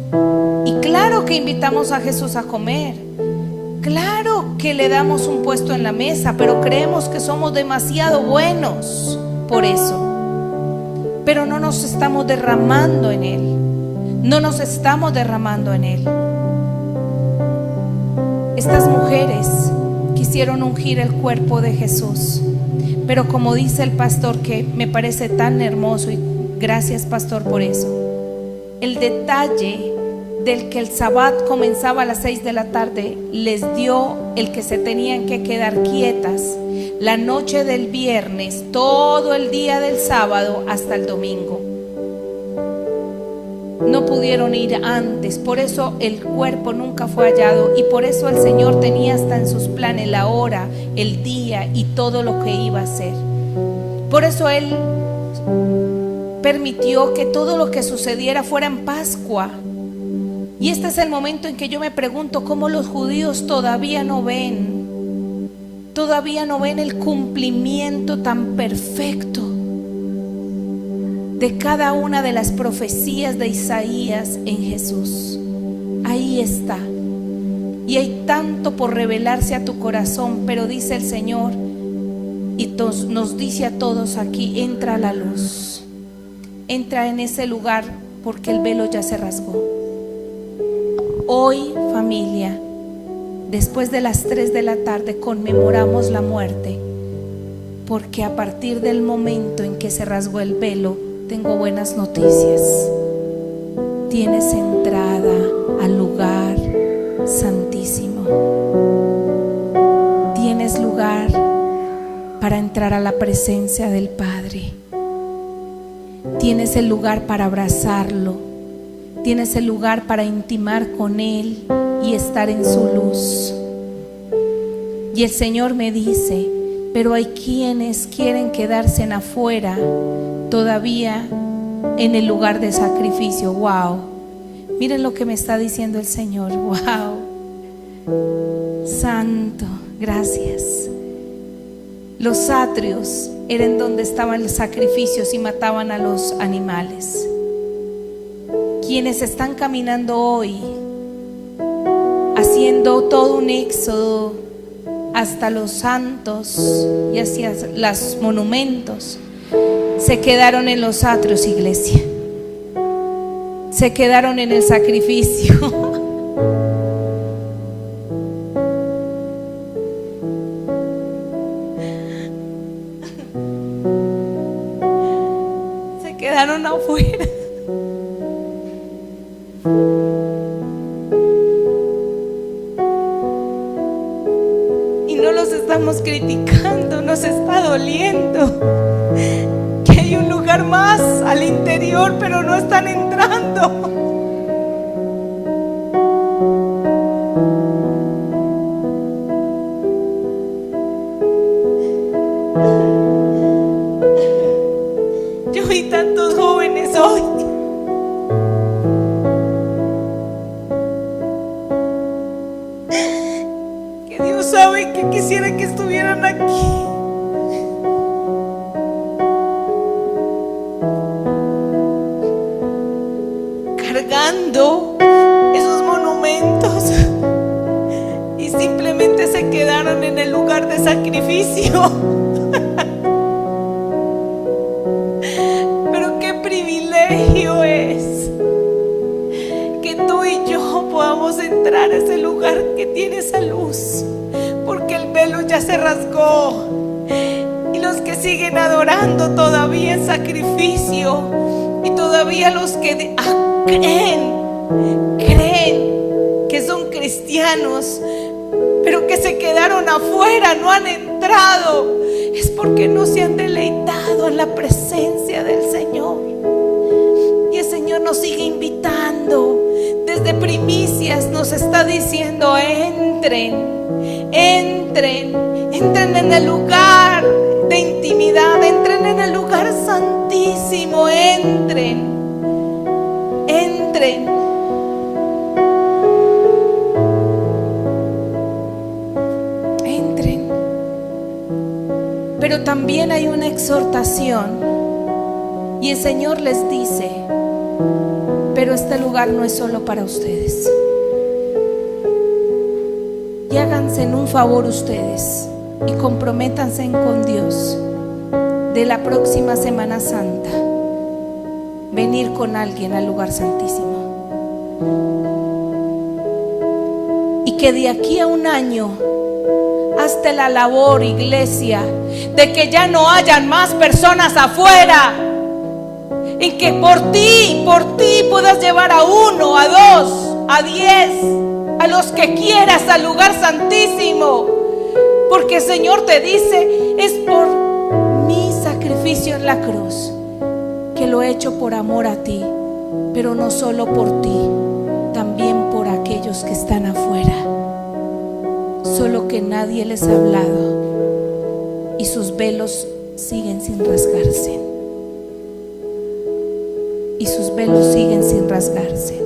Y claro que invitamos a Jesús a comer, claro que le damos un puesto en la mesa, pero creemos que somos demasiado buenos por eso. Pero no nos estamos derramando en Él, no nos estamos derramando en Él. Estas mujeres quisieron ungir el cuerpo de Jesús, pero como dice el pastor, que me parece tan hermoso, y gracias pastor por eso, el detalle del que el sabbat comenzaba a las 6 de la tarde les dio el que se tenían que quedar quietas la noche del viernes, todo el día del sábado hasta el domingo. No pudieron ir antes, por eso el cuerpo nunca fue hallado, y por eso el Señor tenía hasta en sus planes la hora, el día y todo lo que iba a hacer. Por eso Él permitió que todo lo que sucediera fuera en Pascua. Y este es el momento en que yo me pregunto cómo los judíos todavía no ven el cumplimiento tan perfecto de cada una de las profecías de Isaías en Jesús. Ahí está. Y hay tanto por revelarse a tu corazón, pero dice el Señor, y nos dice a todos aquí: entra a la luz, entra en ese lugar, porque el velo ya se rasgó. Hoy, familia, después de las 3 de la tarde conmemoramos la muerte, porque a partir del momento en que se rasgó el velo, tengo buenas noticias. Tienes entrada al lugar santísimo. Tienes lugar para entrar a la presencia del Padre. Tienes el lugar para abrazarlo. Tienes el lugar para intimar con Él y estar en su luz. Y el Señor me dice: pero hay quienes quieren quedarse en afuera, todavía en el lugar de sacrificio. Wow, miren lo que me está diciendo el Señor. Wow, santo, gracias. Los atrios eran donde estaban los sacrificios y mataban a los animales. Quienes están caminando hoy haciendo todo un éxodo hasta los santos y hacia los monumentos, se quedaron en los atrios, iglesia. Se quedaron en el sacrificio. Se quedaron afuera. Y no los estamos criticando, nos está doliendo. Que hay un lugar más al interior, pero no están entrando. Yo vi tantos jóvenes hoy que Dios sabe que quisiera que estuvieran aquí. Cargando esos monumentos y simplemente se quedaron en el lugar de sacrificio. Pero qué privilegio es que tú y yo podamos entrar a ese lugar que tiene esa luz, porque el velo ya se rasgó. Y los que siguen adorando todavía en sacrificio, y todavía los que creen que son cristianos, pero que se quedaron afuera, no han entrado, es porque no se han deleitado en la presencia del Señor. Y el Señor nos sigue invitando. Desde primicias nos está diciendo: entren en el lugar de intimidad, entren en el lugar santísimo, entren. Pero también hay una exhortación Y el Señor les dice: pero este lugar no es solo para ustedes. Y háganse en un favor ustedes y comprométanse con Dios de la próxima Semana Santa venir con alguien al lugar santísimo. Y que de aquí a un año hazte la labor, iglesia, de que ya no hayan más personas afuera, en que por ti puedas llevar a 1, a 2, a 10, a los que quieras al lugar santísimo, porque el Señor te dice: es por mi sacrificio en la cruz que lo he hecho por amor a ti, pero no solo por ti, también por aquellos que están afuera, solo que nadie les ha hablado y sus velos siguen sin rasgarse. Y sus velos siguen sin rasgarse.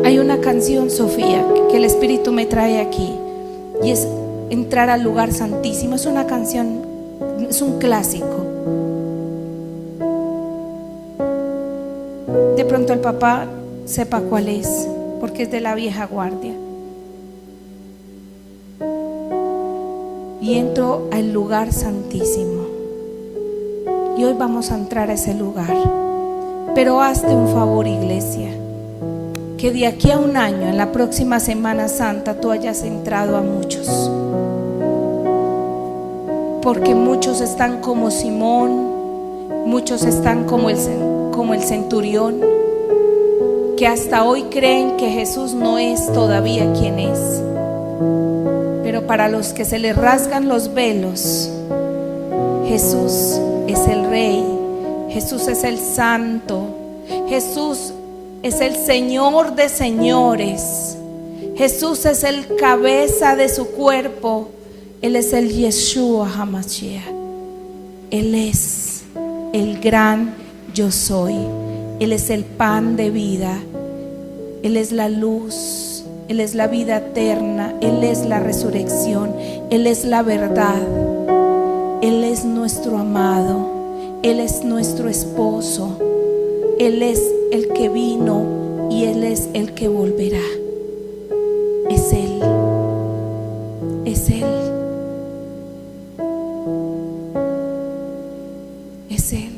Hay una canción, Sofía, que el Espíritu me trae aquí, y es Entrar al lugar santísimo. Es una canción, es un clásico. De pronto el papá sepa cuál es, porque es de la vieja guardia. Y entro al lugar santísimo. Y hoy vamos a entrar a ese lugar. Pero hazte un favor, iglesia, que de aquí a un año, en la próxima Semana Santa, tú hayas entrado a muchos. Porque muchos están como Simón, muchos están como el centurión, que hasta hoy creen que Jesús no es todavía quien es. Pero para los que se les rasgan los velos, Jesús es el Rey, Jesús es el Santo, Jesús es el Señor de señores, Jesús es el cabeza de su cuerpo, Él es el Yeshua HaMashiach, Él es el gran yo soy, Él es el pan de vida, Él es la luz, Él es la vida eterna, Él es la resurrección, Él es la verdad. Él es nuestro amado, Él es nuestro esposo, Él es el que vino y Él es el que volverá. Es Él, es Él, es Él.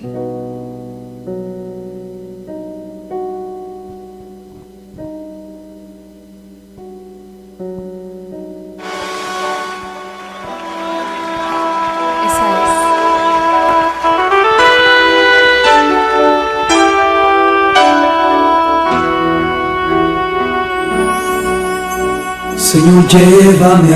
Señor, llévame